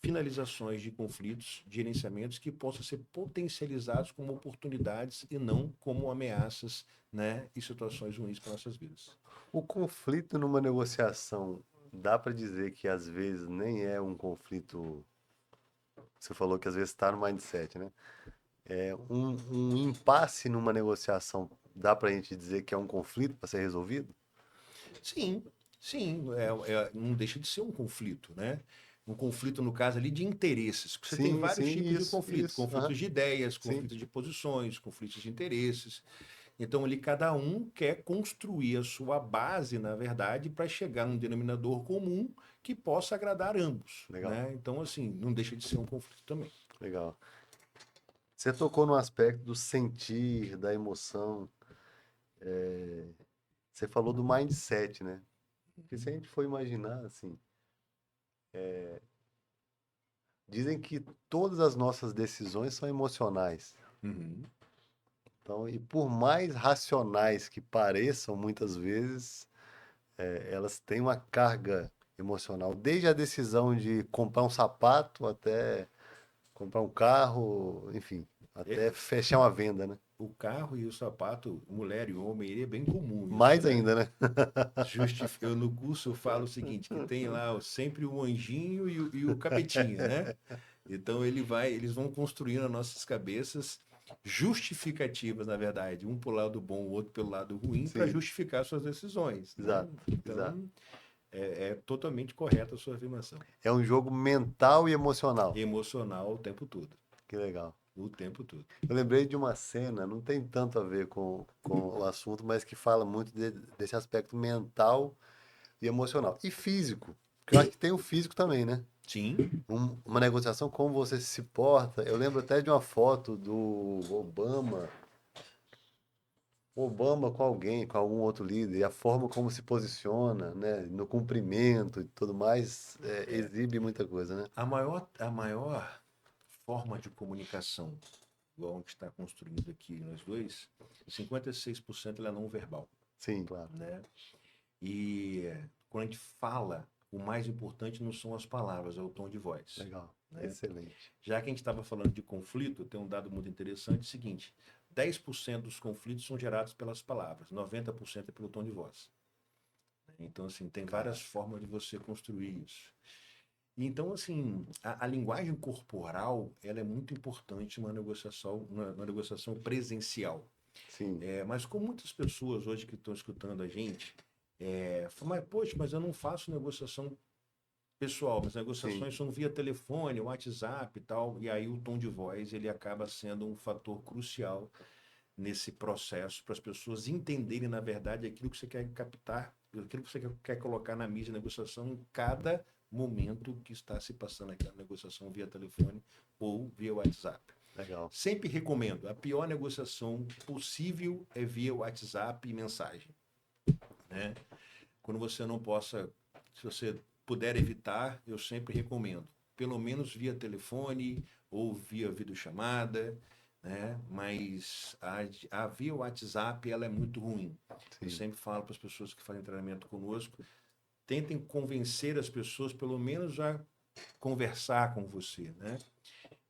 finalizações de conflitos, gerenciamentos que possam ser potencializados como oportunidades e não como ameaças, né, e situações ruins para nossas vidas. O conflito numa negociação, dá para dizer que às vezes nem é um conflito. Você falou que às vezes está no mindset, né? É um impasse numa negociação, dá para a gente dizer que é um conflito para ser resolvido? Sim, sim, não deixa de ser um conflito, né? Um conflito, no caso ali, de interesses. Você tem Sim, vários sim, tipos de isso, conflito: isso. Aham. conflitos de ideias, Sim, conflitos de posições, conflitos de interesses. Então, ali, cada um quer construir a sua base, na verdade, para chegar num denominador comum que possa agradar ambos, legal, né? Então, assim, não deixa de ser um conflito também. legal. Você tocou no aspecto do sentir, da emoção. Você falou do mindset, né? Porque se a gente for imaginar, assim, dizem que todas as nossas decisões são emocionais. Uhum. Então, e por mais racionais que pareçam, muitas vezes, elas têm uma carga emocional. Desde a decisão de comprar um sapato até comprar um carro, enfim, É, até fechar uma venda, né? o carro e o sapato, mulher e homem, ele é bem comum isso, Mais né? ainda, né? Eu, no curso eu falo o seguinte, que tem lá sempre o anjinho e o capetinha, né? Então eles vão construindo nas nossas cabeças justificativas, na verdade, um pelo lado bom, o outro pelo lado ruim, para Sim, justificar suas decisões, né? exato, exato. Então é totalmente correta a sua afirmação. É um jogo mental e emocional. Emocional o tempo todo, Que legal. o tempo todo. Eu lembrei de uma cena, não tem tanto a ver com o assunto, mas que fala muito desse aspecto mental e emocional. E físico, porque eu acho que tem o físico também, né? Sim, Uma negociação, como você se porta. Eu lembro até de uma foto do Obama com alguém, com algum outro líder, e a forma como se posiciona, né, no cumprimento e tudo mais, exibe muita coisa, né? a maior forma de comunicação, igual a gente está construindo aqui nós dois, 56% ela é não verbal, Sim, claro. né? E quando a gente fala, o mais importante não são as palavras, é o tom de voz, Legal. né? Excelente. Já que a gente estava falando de conflito, tem um dado muito interessante, é o seguinte, 10% dos conflitos são gerados pelas palavras, 90% é pelo tom de voz. Então, assim, tem várias Caraca. formas de você construir isso. Então, assim, a linguagem corporal, ela é muito importante numa negociação presencial. Sim, Mas com muitas pessoas hoje que estão escutando a gente, falam, mas, poxa, mas eu não faço negociação pessoal, mas sim. negociações são via telefone, WhatsApp e tal, e aí o tom de voz, ele acaba sendo um fator crucial nesse processo para as pessoas entenderem, na verdade, aquilo que você quer captar, aquilo que você quer colocar na mídia de negociação em cada momento que está se passando aquela negociação via telefone ou via WhatsApp. Legal. Sempre recomendo, a pior negociação possível é via WhatsApp e mensagem, né? Quando você não possa, se você puder evitar, eu sempre recomendo, pelo menos via telefone ou via videochamada, né? Mas a via WhatsApp ela é muito ruim. Eu Sim. sempre falo para as pessoas que fazem treinamento conosco, tentem convencer as pessoas pelo menos a conversar com você, né?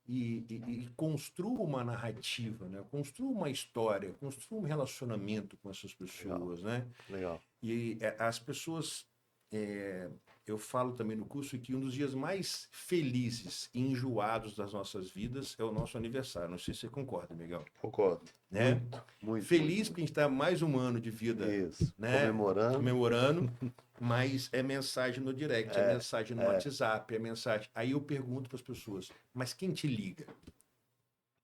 E construa uma narrativa, né? Construa uma história, construa um relacionamento com essas Legal. pessoas, né? Legal. E as pessoas, é, eu falo também no curso que um dos dias mais felizes e enjoados das nossas vidas é o nosso aniversário. Não sei se você concorda, Miguel, Concordo. né? Muito, muito, muito, Feliz porque a muito. gente está mais um ano de vida, Isso. né? Comemorando. Comemorando, mas é mensagem no direct, é É, mensagem no é. WhatsApp, é mensagem. Aí eu pergunto para as pessoas, mas quem te liga?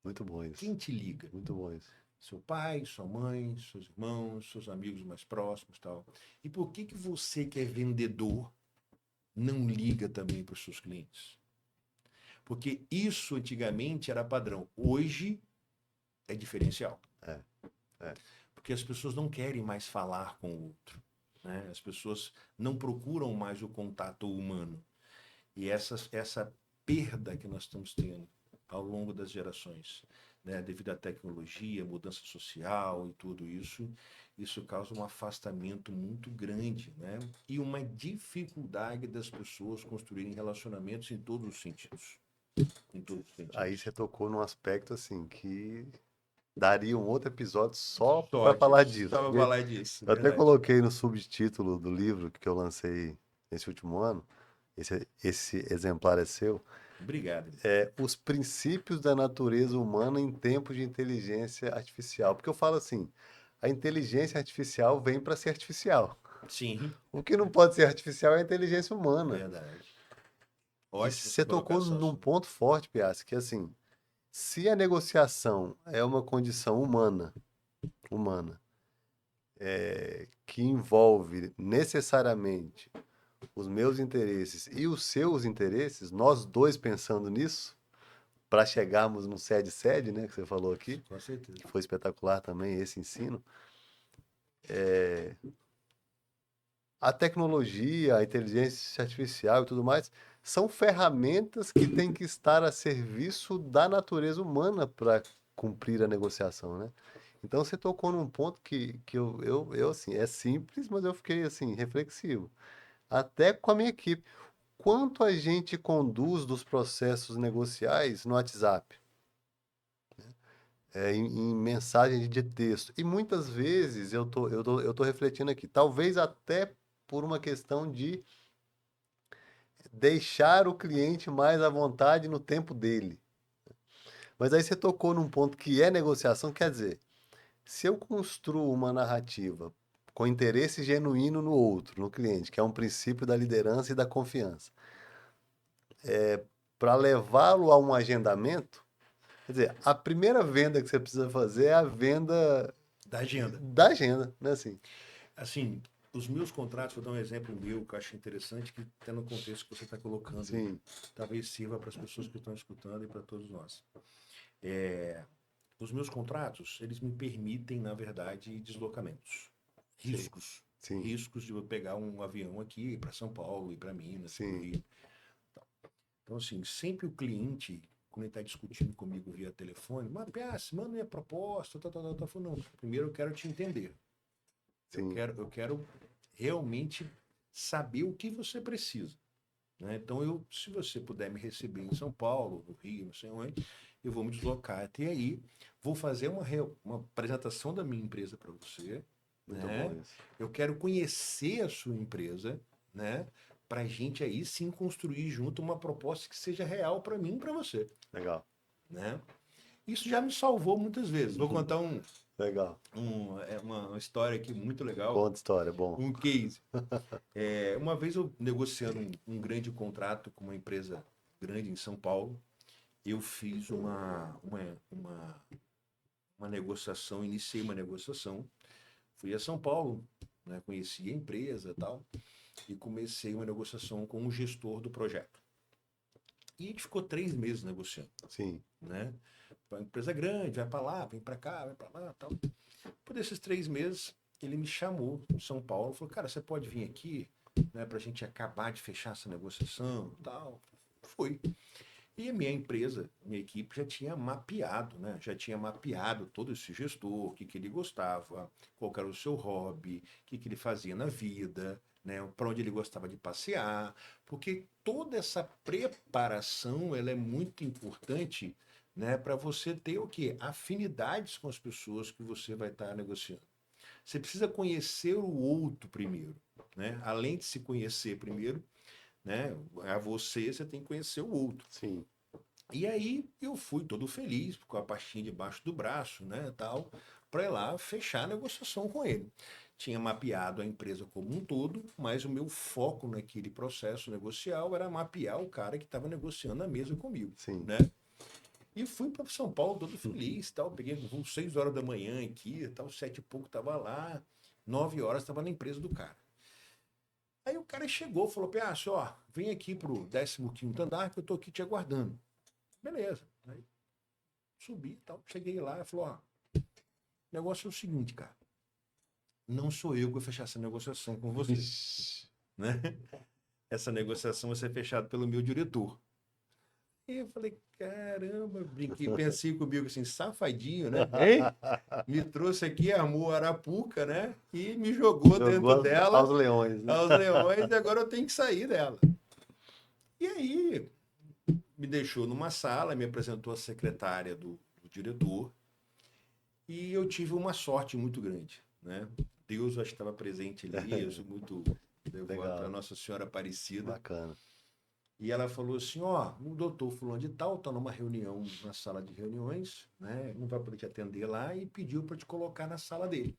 Muito bom isso. Quem te liga? Muito bom isso. Seu pai, sua mãe, seus irmãos, seus amigos mais próximos, tal. E por que você que é vendedor não liga também para os seus clientes? Porque isso antigamente era padrão, hoje é diferencial. É, é. Porque as pessoas não querem mais falar com o outro, né? As pessoas não procuram mais o contato humano. E essa perda que nós estamos tendo ao longo das gerações, né, devido à tecnologia, mudança social e tudo isso, isso causa um afastamento muito grande, né? E uma dificuldade das pessoas construírem relacionamentos em todos os sentidos. Em todos os Aí sentidos. você tocou num aspecto assim que daria um outro episódio só Só para falar disso. disso. Só para Porque falar disso, eu até verdade. coloquei no subtítulo do livro que eu lancei nesse último ano. Esse exemplar é seu. Obrigado. Os princípios da natureza humana em tempos de inteligência artificial. Porque eu falo assim, a inteligência artificial vem para ser artificial. Sim, O que não pode ser artificial é a inteligência humana. verdade. E Ótima você sua tocou colocação, num senhor. ponto forte, Piazza, que assim, se a negociação é uma condição humana, que envolve necessariamente os meus interesses e os seus interesses, nós dois pensando nisso, para chegarmos no sede-sede, né, que você falou aqui, Com certeza. que foi espetacular também esse ensino. A tecnologia, a inteligência artificial e tudo mais são ferramentas que têm que estar a serviço da natureza humana para cumprir a negociação, né? Então você tocou num ponto que eu assim, é simples, mas eu fiquei assim, reflexivo. Até com a minha equipe. Quanto a gente conduz dos processos negociais no WhatsApp? em mensagem de texto. E muitas vezes eu tô refletindo aqui, talvez até por uma questão de deixar o cliente mais à vontade no tempo dele. Mas aí você tocou num ponto que é negociação, quer dizer, se eu construo uma narrativa com interesse genuíno no outro, no cliente, que é um princípio da liderança e da confiança, para levá-lo a um agendamento, quer dizer, a primeira venda que você precisa fazer é a venda Da agenda. da agenda, né? Assim, Assim, os meus contratos, vou dar um exemplo meu que eu acho interessante, que até no contexto que você está colocando aí, sim, talvez sirva para as pessoas que estão escutando e para todos nós. Os meus contratos, eles me permitem, na verdade, deslocamentos, sim, riscos. sim, Riscos de eu pegar um avião aqui para São Paulo, ir para Minas, para o sim, Rio. Então, assim, sempre o cliente, quando ele está discutindo comigo via telefone, mas, Piazzi, manda minha proposta, tá. Falando, não, primeiro eu quero te entender. sim, Eu quero realmente saber o que você precisa. Né? Então, se você puder me receber em São Paulo, no Rio, não sei onde, eu vou me deslocar até aí, vou fazer uma apresentação da minha empresa para você, muito bom né? isso. Eu quero conhecer a sua empresa, né? Para a gente aí sim construir junto uma proposta que seja real para mim e para você, Legal, né? Isso já me salvou muitas vezes. Vou contar legal. uma história aqui muito legal, Conta história, bom. um case. Uma vez eu negociando um grande contrato com uma empresa grande em São Paulo, eu fiz uma negociação, iniciei uma negociação, fui a São Paulo, né, conheci a empresa e tal, e comecei uma negociação com o gestor do projeto. E a gente ficou 3 meses negociando, Sim, né? Uma empresa grande, vai para lá, vem para cá, vai para lá, tal. Por esses 3 meses, ele me chamou em São Paulo, falou, cara, você pode vir aqui, né, para a gente acabar de fechar essa negociação, tal. Fui. E a minha empresa, minha equipe já tinha mapeado, né? Já tinha mapeado todo esse gestor, o que, que ele gostava, qual era o seu hobby, o que, que ele fazia na vida, né? Para onde ele gostava de passear, porque toda essa preparação ela é muito importante, né? Para você ter o quê? Afinidades com as pessoas que você vai estar negociando. Você precisa conhecer o outro primeiro, né? Além de se conhecer primeiro, né? A você tem que conhecer o outro. sim, E aí eu fui todo feliz, com a pastinha debaixo do braço, né, tal, para ir lá fechar a negociação com ele. Tinha mapeado a empresa como um todo, mas o meu foco naquele processo negocial era mapear o cara que estava negociando na mesa comigo, sim. né? E fui para São Paulo todo feliz, tal, peguei um voo 6 horas da manhã aqui, tal, 7 e pouco estava lá, 9 horas estava na empresa do cara. Aí o cara chegou, falou, Piaço, ó, vem aqui pro 15º andar que eu tô aqui te aguardando. Beleza. Aí subi e tal. Cheguei lá e falou: ó, o negócio é o seguinte, cara. Não sou eu que vou fechar essa negociação com você. Ixi, Né? Essa negociação vai ser fechada pelo meu diretor. E eu falei, caramba, brinquei, pensei comigo assim, safadinho, né? Hein? Me trouxe aqui, armou a arapuca, né? E me jogou jogou dentro aos dela, leões, né? aos leões, e agora eu tenho que sair dela. E aí, me deixou numa sala, me apresentou a secretária do diretor, e eu tive uma sorte muito grande, né? Deus acho que estava presente ali, eu sou muito devoto à Legal, Nossa Senhora Aparecida. bacana. E ela falou assim, ó, o doutor fulano de tal está numa reunião na sala de reuniões, né? Não vai poder te atender lá e pediu para te colocar na sala dele.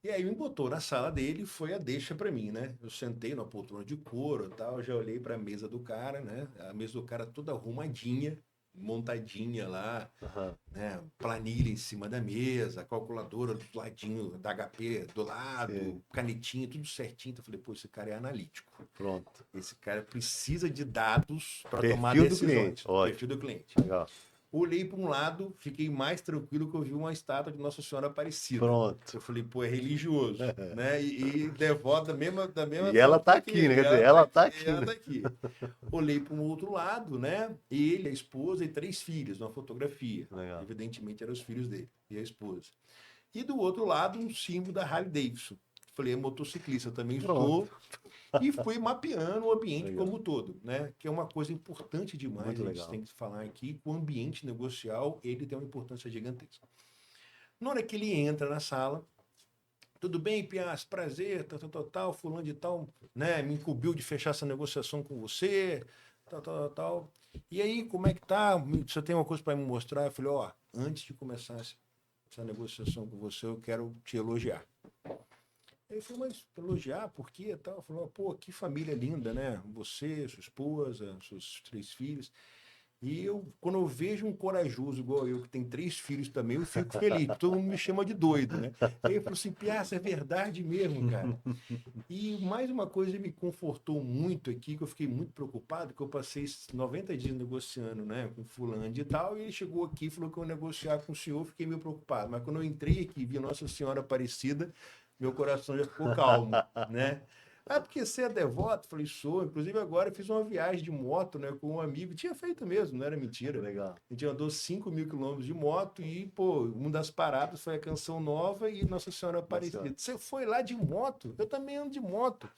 E aí me botou na sala dele e foi a deixa para mim, né? Eu sentei na poltrona de couro e tal, já olhei para a mesa do cara, né? A mesa do cara toda arrumadinha, montadinha lá, Aham, né, planilha em cima da mesa, calculadora do ladinho da HP do lado, sim, canetinha, tudo certinho. Então eu falei, pô, esse cara é analítico. pronto. Esse cara precisa de dados para tomar Perfil do cliente, decisões. ótimo, Perfil do cliente. legal. Olhei para um lado, fiquei mais tranquilo que eu vi uma estátua de Nossa Senhora Aparecida. Pronto. Eu falei, pô, é religioso, né? E devoto da mesma E ela forma tá que aqui, né? ele. Quer dizer, ela tá aqui, Ela né? tá aqui. Olhei para um outro lado, né? Ele, a esposa e 3 filhos, numa fotografia. Legal. Evidentemente eram os filhos dele e a esposa. E do outro lado, um símbolo da Harley Davidson. Falei, é motociclista, também Pronto. sou. E fui mapeando o ambiente Legal. como um todo, né? Que é uma coisa importante demais, Muito a gente legal. tem que falar aqui, que o ambiente negocial, ele tem uma importância gigantesca. Na hora que ele entra na sala, tudo bem, Pias, prazer, tal, fulano de tal, né? Me incumbiu de fechar essa negociação com você, tal. E aí, como é que tá? Você tem uma coisa para me mostrar? Eu falei, ó, antes de começar essa negociação com você, eu quero te elogiar. Ele falou, mas elogiar, por quê? Tal. Falou, pô, que família linda, né? Você, sua esposa, seus 3 filhos. E eu, quando eu vejo um corajoso igual eu, que tem 3 filhos também, eu fico feliz, porque todo mundo me chama de doido, né? Aí ele falou assim, Piazza, é verdade mesmo, cara. E mais uma coisa que me confortou muito aqui, que eu fiquei muito preocupado, que eu passei 90 dias negociando, né, com fulano de tal, e ele chegou aqui e falou que eu ia negociar com o senhor, fiquei meio preocupado. Mas quando eu entrei aqui e vi Nossa Senhora Aparecida, meu coração já ficou calmo, né? Ah, porque você é devoto? Falei, sou. Inclusive agora eu fiz uma viagem de moto, né, com um amigo. Tinha feito mesmo, não era mentira. Legal. A gente andou 5.000 quilômetros de moto e, pô, uma das paradas foi a Canção Nova e Nossa Senhora Aparecida. Você foi lá de moto? Eu também ando de moto.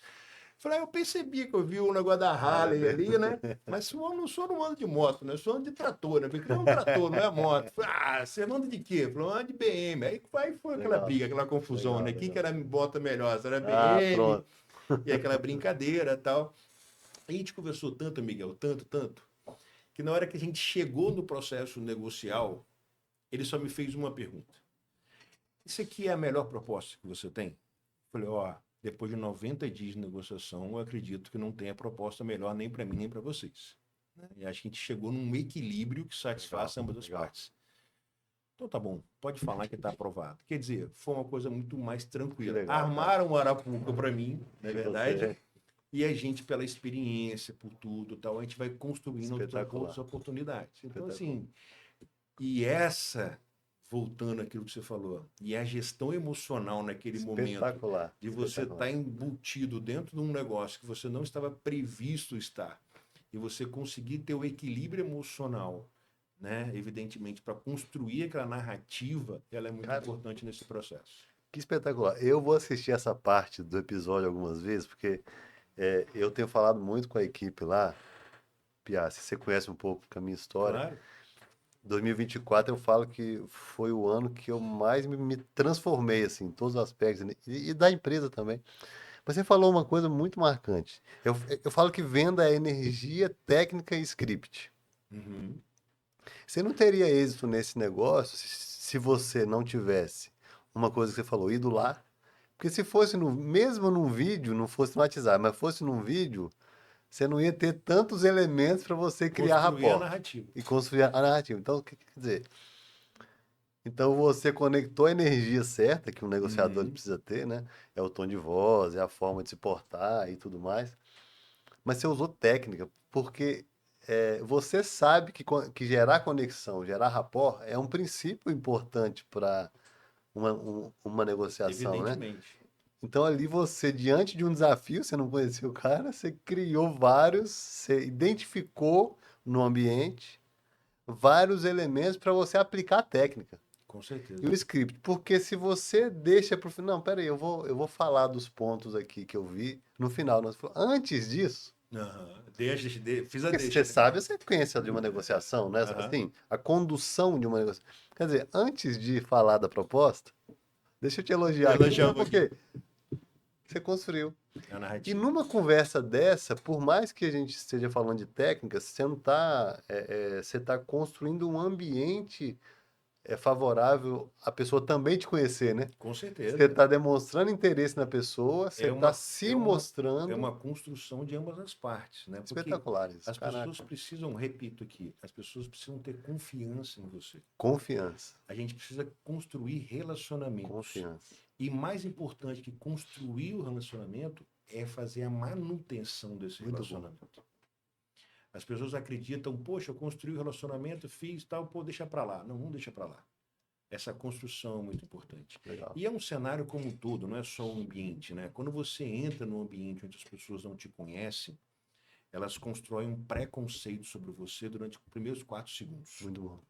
Falei, eu percebi que eu vi o negócio da Harley ali, né? Mas eu não ando de moto, né? Eu só ando de trator, né? Porque não é um trator, não é moto. Falei, ah, você anda de quê? Falei, eu ando de BM. Aí foi aquela Legal. briga, aquela confusão, Legal, né? Quem que legal. era bota melhor? Se era Ah, BM pronto. e aquela brincadeira e tal. A gente conversou tanto, Miguel, tanto, que na hora que a gente chegou no processo negocial, ele só me fez uma pergunta. Isso aqui é a melhor proposta que você tem? Falei, ó, depois de 90 dias de negociação, eu acredito que não tenha proposta melhor nem para mim nem para vocês. Né? E acho que a gente chegou num equilíbrio que satisfaça ambas as Legal. partes. Então tá bom, pode falar que está aprovado. Quer dizer, foi uma coisa muito mais Que tranquila. legal, cara. Armaram o Arapuca para mim, na E verdade, você, e a gente, pela experiência, por tudo, tal, a gente vai construindo outras espetacular. oportunidades. Então, Espetacular. assim, e essa, voltando àquilo que você falou, e a gestão emocional naquele momento Espetacular. de você Espetacular. estar embutido dentro de um negócio que você não estava previsto estar, e você conseguir ter o equilíbrio emocional, né? Evidentemente, para construir aquela narrativa, ela é muito Cara, importante nesse processo. que espetacular. Eu vou assistir essa parte do episódio algumas vezes, porque eu tenho falado muito com a equipe lá. Pia, se você conhece um pouco a minha história, Claro. 2024 eu falo que foi o ano que eu mais me transformei, assim, em todos os aspectos, né? E da empresa também. Mas você falou uma coisa muito marcante. Eu falo que venda é energia, técnica e script. Uhum. Você não teria êxito nesse negócio se você não tivesse uma coisa que você falou, ido lá. Porque se fosse mesmo num vídeo, não fosse no WhatsApp, mas fosse num vídeo, você não ia ter tantos elementos para você criar Construir a rapport narrativa. e construir a narrativa. Então, o que quer dizer? Então você conectou a energia certa que um negociador ele Uhum. precisa ter, né? É o tom de voz, é a forma de se portar e tudo mais. Mas você usou técnica, porque você sabe que gerar conexão, gerar rapport é um princípio importante para uma negociação, né? Evidentemente. Então ali você, diante de um desafio, você não conhecia o cara, você criou vários, você identificou no ambiente vários elementos para você aplicar a técnica. Com E certeza. o script, porque se você deixa para o final, não, peraí, eu vou falar dos pontos aqui que eu vi no final. Antes disso, Aham. Fiz a porque você deixa, né? sabe a sequência de uma negociação, né? Aham. Assim, a condução de uma negociação. Quer dizer, antes de falar da proposta, deixa eu te elogiar aqui, Elogiar um não, pouquinho. porque você construiu. A E narrativa. numa conversa dessa, por mais que a gente esteja falando de técnicas, você não está, você está construindo um ambiente favorável a pessoa também te conhecer, né? Com Você certeza. está demonstrando interesse na pessoa, você É está uma, se é uma, é mostrando uma construção de ambas as partes, né? Porque espetaculares. as pessoas Caraca, precisam, repito aqui, as pessoas precisam ter confiança em você. confiança, A gente precisa construir relacionamentos. confiança. E mais importante que construir o relacionamento é fazer a manutenção desse Muito bom. relacionamento. As pessoas acreditam, poxa, eu construí o relacionamento, fiz tal, pô, deixa pra lá. Não deixa pra lá. Essa construção é muito importante. Legal. E é um cenário como um todo, não é só o ambiente, né? Quando você entra num ambiente onde as pessoas não te conhecem, elas constroem um preconceito sobre você durante os primeiros 4 segundos. Muito bom.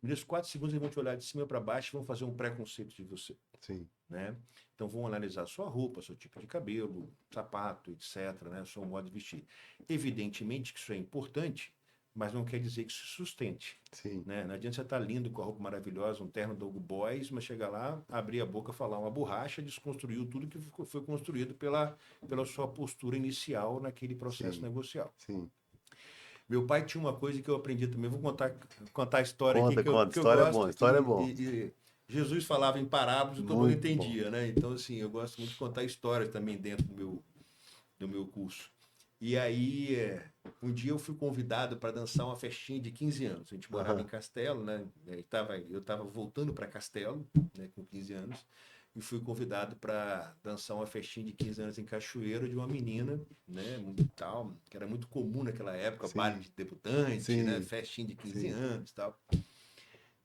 Nesses 4 segundos eles vão te olhar de cima para baixo e vão fazer um preconceito de você, Sim, né? Então vão analisar sua roupa, seu tipo de cabelo, sapato, etc, né? Seu modo de vestir. Evidentemente que isso é importante, mas não quer dizer que isso sustente, sim, né? Não adianta você estar lindo com a roupa maravilhosa, um terno do Hugo Boss, mas chegar lá, abrir a boca, falar uma borracha, desconstruiu tudo que foi construído pela sua postura inicial naquele processo sim, negocial. sim. Meu pai tinha uma coisa que eu aprendi também. Vou contar a história aqui Conta, conta. que eu História é bom, gosto. história é bom. E Jesus falava em parábolas e todo mundo Muito bom. entendia, né? Então, assim, eu gosto muito de contar histórias também dentro do meu curso. E aí, um dia eu fui convidado para dançar uma festinha de 15 anos. A gente morava em Aham. Castelo, né? Eu estava voltando para Castelo, né, com 15 anos, e fui convidado para dançar uma festinha de 15 anos em Cachoeiro de uma menina, né? Tal, que era muito comum naquela época, baile Sim, de debutante, né? sim, Festinha de 15 sim. anos, tal.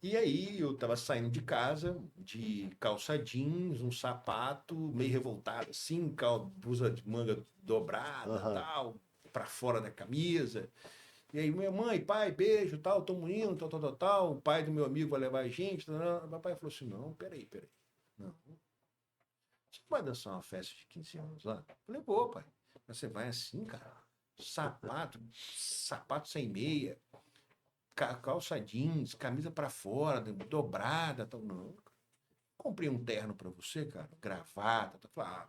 E aí eu tava saindo de casa, de calça jeans, um sapato meio revoltado, assim, blusa de manga dobrada, Aham. tal, pra fora da camisa. E aí, minha mãe, pai, beijo, tal, tamo indo, tal, tal, tal, tal. O pai do meu amigo vai levar a gente. Tal, tal. Meu pai falou assim: não, peraí. Não. Você não vai dançar uma festa de 15 anos lá? Eu falei, vou, pai. Mas você vai assim, cara? Sapato sem meia, calça jeans, camisa pra fora, dobrada, tal. Não. Comprei um terno pra você, cara, gravata, tal. Falei, pai,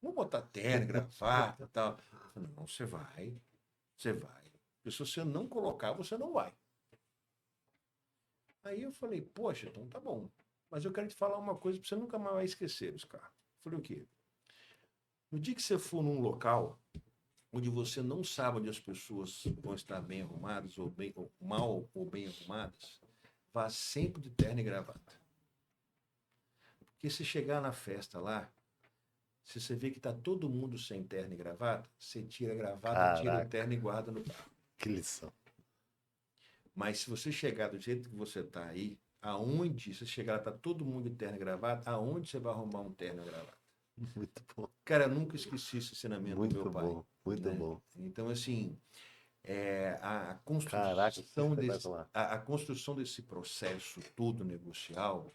vamos botar terno, gravata, tal. Eu falei, não, você vai. Porque se você não colocar, você não vai. Aí eu falei, poxa, então tá bom. Mas eu quero te falar uma coisa pra você nunca mais vai esquecer, Oscar. Eu falei, o quê? No dia que você for num local onde você não sabe onde as pessoas vão estar bem arrumadas ou mal ou bem arrumadas, vá sempre de terno e gravata. Porque se chegar na festa lá, se você vê que tá todo mundo sem terno e gravata, você tira a gravata, tira o Caraca, terno e guarda no carro. que lição. Mas se você chegar do jeito que você tá aí, aonde, se chegar lá, tá todo mundo de terno e gravata, aonde você vai arrumar um terno e gravata? Muito bom, Cara, eu nunca esqueci esse ensinamento do meu muito pai, bom, muito né? bom. Então, assim, a Caraca, que construção desse, espetacular. a construção desse processo todo negocial,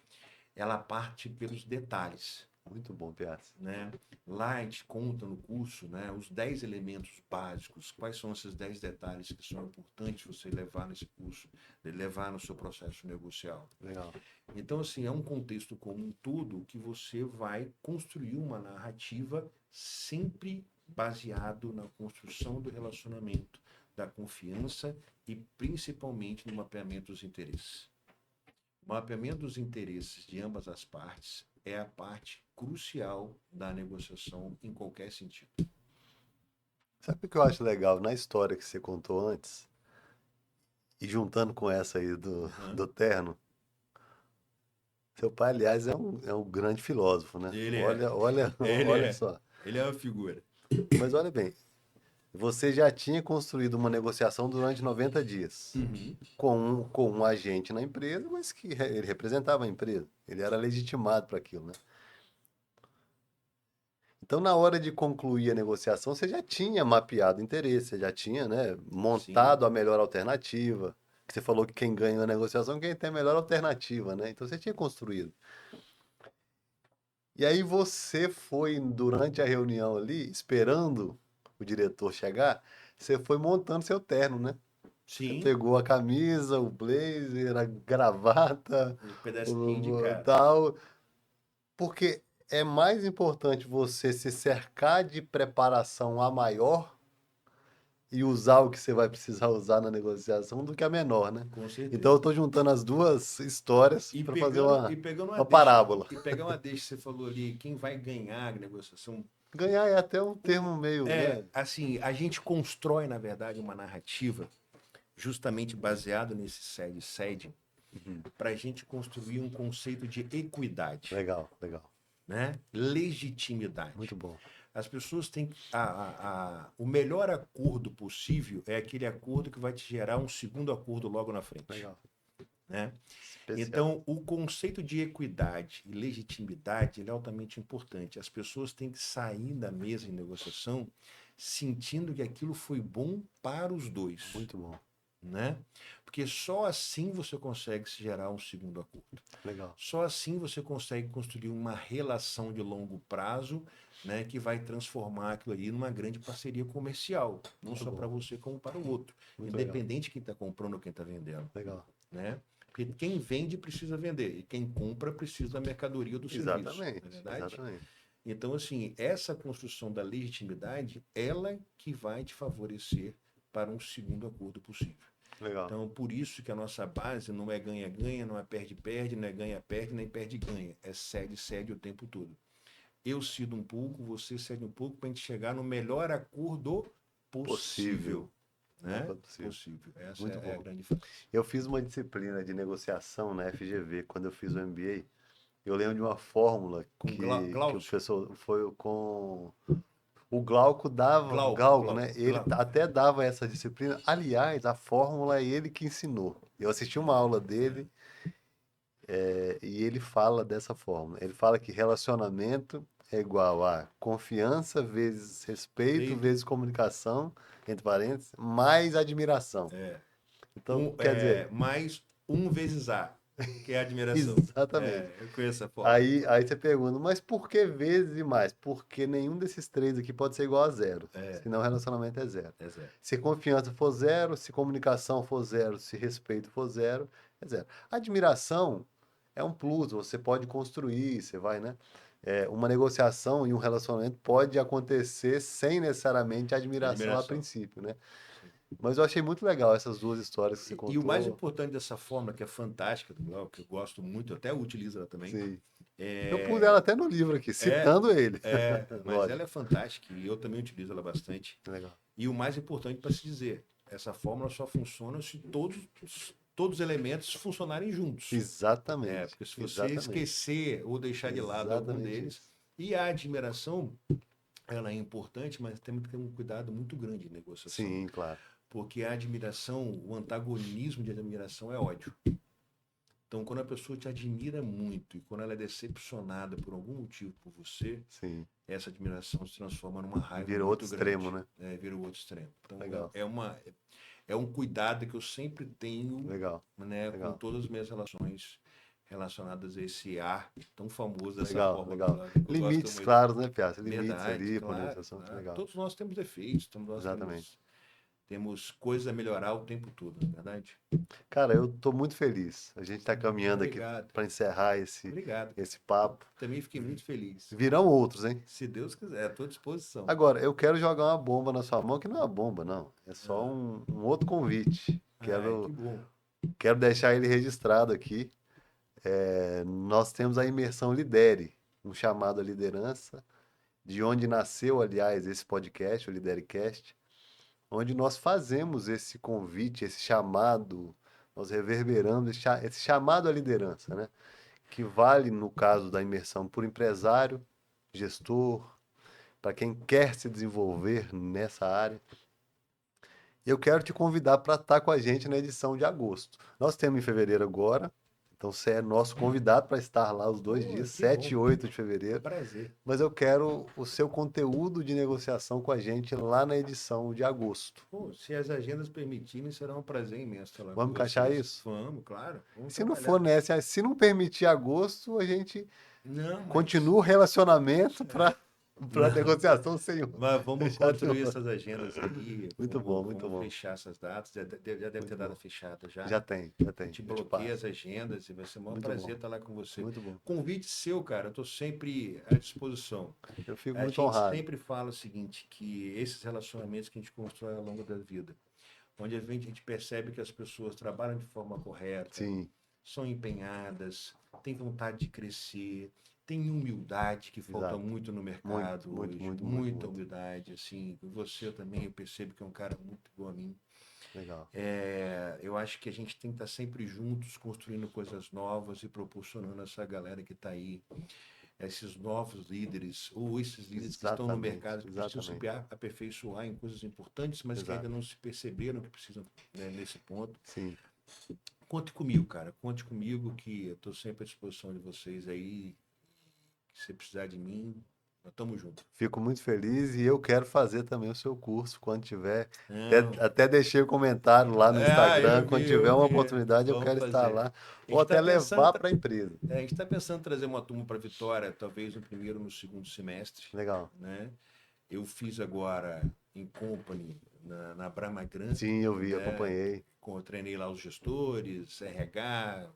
ela parte pelos detalhes, Muito bom, Piazza. né? Lá a gente conta no curso, né, os 10 elementos básicos, quais são esses 10 detalhes que são importantes você levar nesse curso, levar no seu processo negocial. Legal. Então, assim, é um contexto como um todo que você vai construir uma narrativa sempre baseado na construção do relacionamento, da confiança e principalmente no mapeamento dos interesses. O mapeamento dos interesses de ambas as partes é a parte crucial da negociação em qualquer sentido. Sabe o que eu acho legal na história que você contou antes? E juntando com essa aí Uhum. do terno, seu pai, aliás, é um grande filósofo, né? Ele é, Olha, olha, ele olha é, só. ele é uma figura. Mas olha bem, você já tinha construído uma negociação durante 90 dias Uhum. com um agente na empresa, mas que ele representava a empresa. Ele era legitimado para aquilo, né? Então, na hora de concluir a negociação, você já tinha mapeado o interesse, você já tinha, né, Sim, montado a melhor alternativa. Você falou que quem ganha na negociação é quem tem a melhor alternativa, né? Então, você tinha construído. E aí você foi, durante a reunião ali, esperando o diretor chegar, você foi montando seu terno, né? Você sim, pegou a camisa, o blazer, a gravata, um pedacinho de cada. tal, porque é mais importante você se cercar de preparação a maior e usar o que você vai precisar usar na negociação do que a menor, né? Com Então eu certeza. tô juntando as duas histórias E para fazer pegando, e pegando uma uma deixa, parábola. e pegar uma deixa que você falou ali, quem vai ganhar a negociação. Ganhar é até um termo meio, É, né? assim, a gente constrói, na verdade, uma narrativa justamente baseado nesse sede para a gente construir um conceito de equidade, Legal, legal. né? Muito Legitimidade. bom. As pessoas têm o melhor acordo possível é aquele acordo que vai te gerar um segundo acordo logo na frente, Legal. né? Especial. Então, o conceito de equidade e legitimidade ele é altamente importante. As pessoas têm que sair da mesa em negociação sentindo que aquilo foi bom para os dois. Muito bom. né? Porque só assim você consegue se gerar um segundo acordo. Legal. Só assim você consegue construir uma relação de longo prazo, né, que vai transformar aquilo ali numa grande parceria comercial, não Muito só para bom. você como para o outro, Muito legal. independente de quem está comprando ou quem está vendendo, Legal. né? Porque quem vende precisa vender e quem compra precisa da mercadoria ou do serviço, não é Exatamente. verdade? Exatamente. Então, assim, essa construção da legitimidade, ela que vai te favorecer para um segundo acordo possível. Legal. Então, por isso que a nossa base não é ganha-ganha, não é perde-perde, não é ganha-perde, nem perde-ganha. É cede-cede o tempo todo. Eu cedo um pouco, você cede um pouco, para a gente chegar no melhor acordo Possível. possível. Não Né? foi possível. Possível. Essa Muito é a bom. grande frase. Eu fiz uma disciplina de negociação na FGV quando eu fiz o MBA. Eu lembro de uma fórmula Com que o Glaucio. professor foi com o Glauco dava, Glauco, Glauco, né? Glauco, Ele Glauco. até dava essa disciplina. Aliás, a fórmula é ele que ensinou. Eu assisti uma aula dele e ele fala dessa fórmula. Ele fala que relacionamento é igual a confiança vezes respeito Feito. vezes comunicação, entre parênteses, mais admiração. Então, quer dizer, Mais um vezes A, que é a admiração. exatamente. É, eu conheço a fórmula. Aí você pergunta, mas por que vezes e mais? Porque nenhum desses três aqui pode ser igual a zero. Senão o relacionamento é zero. É zero. Se confiança for zero, se comunicação for zero, se respeito for zero, é zero. Admiração é um plus, você pode construir, você vai, né? Uma negociação e um relacionamento pode acontecer sem necessariamente admiração a Admiração. princípio, né? Sim. Mas eu achei muito legal essas duas histórias que você E o mais contou. importante dessa fórmula, que é fantástica do Glauco, que eu gosto muito, eu até utilizo ela também, Sim. Eu pus ela é, até no livro aqui, é, citando ele. mas Lógico. ela é fantástica e eu também utilizo ela bastante. Legal. E o mais importante para se dizer, essa fórmula só funciona se todos os elementos funcionarem juntos. Exatamente. Porque se você Exatamente. esquecer ou deixar de lado algum Exatamente deles, isso. e a admiração, ela é importante, mas temos que ter um cuidado muito grande em negociação. Sim, claro. Porque a admiração, o antagonismo de admiração é ódio. Então, quando a pessoa te admira muito e quando ela é decepcionada por algum motivo por você, Sim. essa admiração se transforma numa raiva Vira muito outro extremo, grande. né? Vira o outro extremo. Então, Legal. é um cuidado que eu sempre tenho, Legal. né, com Legal. todas as minhas relações relacionadas a esse ar tão famoso dessa Legal, fórmula do legal. Glauco, que eu gosto Limites muito. claros, né, Piazza? Limites Verdade, ali, para claro, negociação, que claro. legal. Todos nós temos defeitos, todos nós Exatamente. temos coisas a melhorar o tempo todo, não é verdade? Cara, eu tô muito feliz. A gente tá caminhando aqui Obrigado, para encerrar obrigado. esse papo. Também fiquei muito feliz. Virão outros, hein? Se Deus quiser, à tua disposição. Agora, eu quero jogar uma bomba na sua mão, que não é uma bomba, não. É só Ah, um outro convite. que Quero, bom. quero deixar ele registrado aqui. Nós temos a imersão Lidere, um chamado à liderança, de onde nasceu, aliás, esse podcast, o Liderecast, onde nós fazemos esse convite, esse chamado, nós reverberamos esse chamado à liderança, né? Que vale, no caso da imersão, por empresário, gestor, para quem quer se desenvolver nessa área. Eu quero te convidar para estar com a gente na edição de agosto. Nós temos em fevereiro agora, então você é nosso convidado para estar lá os 2 dias, Que 7 bom. e 8 de fevereiro. Prazer. Mas eu quero o seu conteúdo de negociação com a gente lá na edição de agosto. Pô, se as agendas permitirem, será um prazer imenso falar com Vamos encaixar vocês. isso? Vamos, claro. Vamos Se não trabalhar. for nessa, se não permitir agosto, a gente Não, mas... continua o relacionamento para negociação sem Mas vamos fechar de construir novo. essas agendas aí. Muito bom, muito Vamos bom. fechar essas datas. Já deve ter Muito data bom. fechada já. Já tem, já A tem. gente Eu te bloqueia passo. as agendas e vai ser um maior Muito prazer bom. estar lá com você. Muito bom. Convite seu, cara, eu estou sempre à disposição. Eu fico A muito gente honrado. sempre fala o seguinte, que esses relacionamentos que a gente constrói ao longo da vida, onde a gente percebe que as pessoas trabalham de forma correta, Sim, são empenhadas, têm vontade de crescer, têm humildade, que falta exato. muito no mercado Muito, hoje. muito, muito, Muita muito. humildade, assim. Você também, eu percebo que é um cara muito igual a mim. Legal. Eu acho que a gente tem que estar sempre juntos, construindo coisas novas e proporcionando essa galera que está aí, esses novos líderes, ou esses líderes que estão no Exatamente, mercado, que precisam se exatamente. aperfeiçoar em coisas importantes, mas que ainda Exato. não se perceberam que precisam, né, nesse ponto. Sim, Conte comigo, cara. Conte comigo que eu estou sempre à disposição de vocês aí. Se você precisar de mim, Nós estamos juntos. Fico muito feliz e eu quero fazer também o seu curso quando tiver. Não. Até deixei o comentário lá no Instagram. Eu Quando vi, tiver eu uma vi. oportunidade, eu Vamos quero estar fazer. lá. A Ou gente está até pensando, levar para a empresa. a gente tá pensando em trazer uma turma para Vitória, talvez no primeiro ou no segundo semestre, Legal. né? Eu fiz agora em company na Brahma Sim, eu vi, né? acompanhei. Treinei lá os gestores, RH,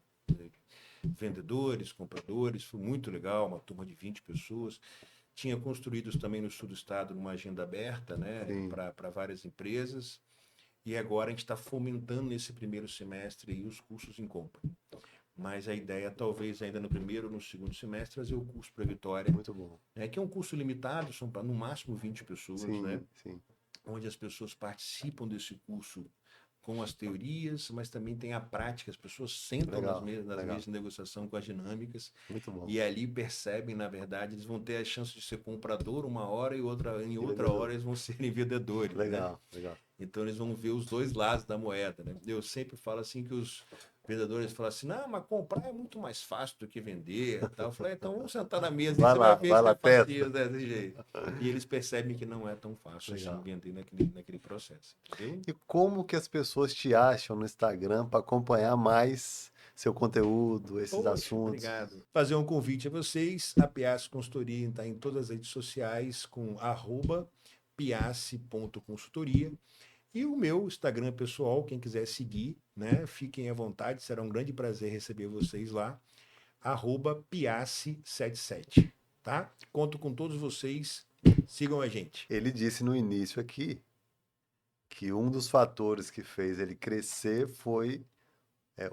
vendedores, compradores, foi muito legal, uma turma de 20 pessoas. Tinha construídos também no sul do estado uma agenda aberta, né, Sim, para várias empresas. E agora a gente está fomentando nesse primeiro semestre aí os cursos em company. Mas a ideia, talvez ainda no primeiro ou no segundo semestre, trazer o curso para Vitória, muito bom. né, que é um curso limitado, são no máximo 20 pessoas, né, Sim, sim. onde as pessoas participam desse curso com as teorias, mas também tem a prática, as pessoas sentam Legal, nas legal. mesas de negociação com as dinâmicas Muito bom. e ali percebem, na verdade, eles vão ter a chance de ser comprador uma hora e em E outra vendedor. hora eles vão serem vendedores, né? Legal, legal. Então eles vão ver os dois lados da moeda, né? Eu sempre falo assim que os vendedores falam assim, não, mas comprar é muito mais fácil do que vender, tal. Eu falei, então vamos sentar na mesa e você vai ver Vai se lá, é testa. fácil desse jeito. E eles percebem que não é tão fácil assim Legal. vender naquele processo, entendeu? E como que as pessoas te acham no Instagram para acompanhar mais seu conteúdo, esses Poxa, assuntos? obrigado. Fazer um convite a vocês. A Piace Consultoria está em todas as redes sociais com @piace.consultoria. E o meu Instagram pessoal, quem quiser seguir, né? Fiquem à vontade, será um grande prazer receber vocês lá. @piace77, tá? Conto com todos vocês. Sigam a gente. Ele disse no início aqui que um dos fatores que fez ele crescer foi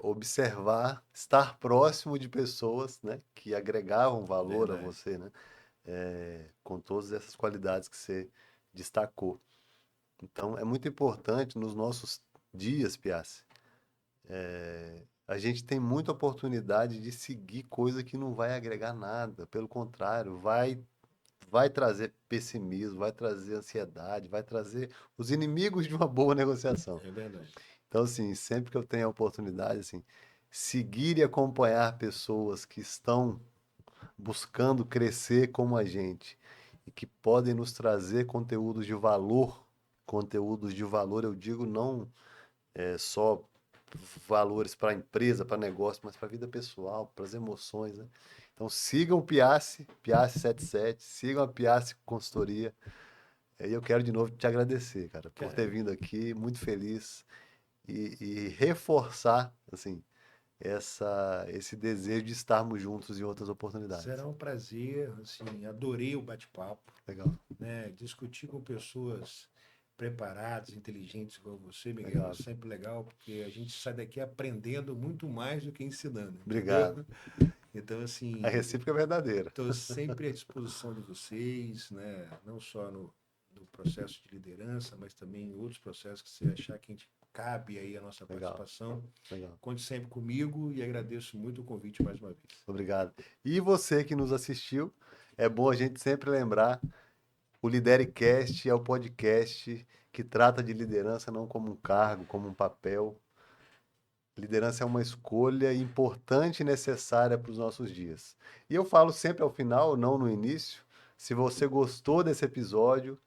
observar, estar próximo de pessoas, né, que agregavam valor a Verdade. você, né, com todas essas qualidades que você destacou. Então, é muito importante nos nossos dias, Piace, a gente tem muita oportunidade de seguir coisa que não vai agregar nada. Pelo contrário, vai trazer pessimismo, vai trazer ansiedade, vai trazer os inimigos de uma boa negociação. É verdade. Então, assim, sempre que eu tenho a oportunidade, assim, seguir e acompanhar pessoas que estão buscando crescer como a gente e que podem nos trazer conteúdos de valor, eu digo não só valores para a empresa, para negócio, mas para a vida pessoal, para as emoções, né? Então sigam o Piace, Piace77, sigam a Piace Consultoria. E eu quero de novo te agradecer, cara, por ter Cara, vindo aqui, muito feliz e reforçar, assim, esse desejo de estarmos juntos em outras oportunidades. será um prazer, assim, adorei o bate-papo, Legal, né? Discutir com pessoas preparadas, inteligentes igual você, Miguel, é legal. sempre legal, porque a gente sai daqui aprendendo muito mais do que ensinando, Obrigado. entendeu? Então, A assim, recíproca é verdadeira. estou sempre à disposição de vocês, né? Não só no processo de liderança, mas também em outros processos que você achar que a gente cabe aí a nossa Legal, participação. legal. Conte sempre comigo e agradeço muito o convite mais uma vez. Obrigado. E você que nos assistiu, é bom a gente sempre lembrar, o Lidercast é o podcast que trata de liderança não como um cargo, como um papel. Liderança é uma escolha importante e necessária para os nossos dias. E eu falo sempre ao final, não no início. Se você gostou desse episódio,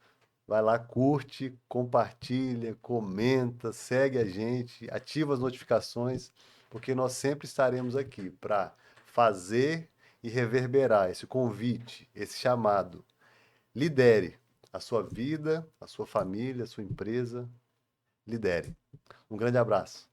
vai lá, curte, compartilha, comenta, segue a gente, ativa as notificações, porque nós sempre estaremos aqui para fazer e reverberar esse convite, esse chamado. Lidere a sua vida, a sua família, a sua empresa. Lidere. Um grande abraço.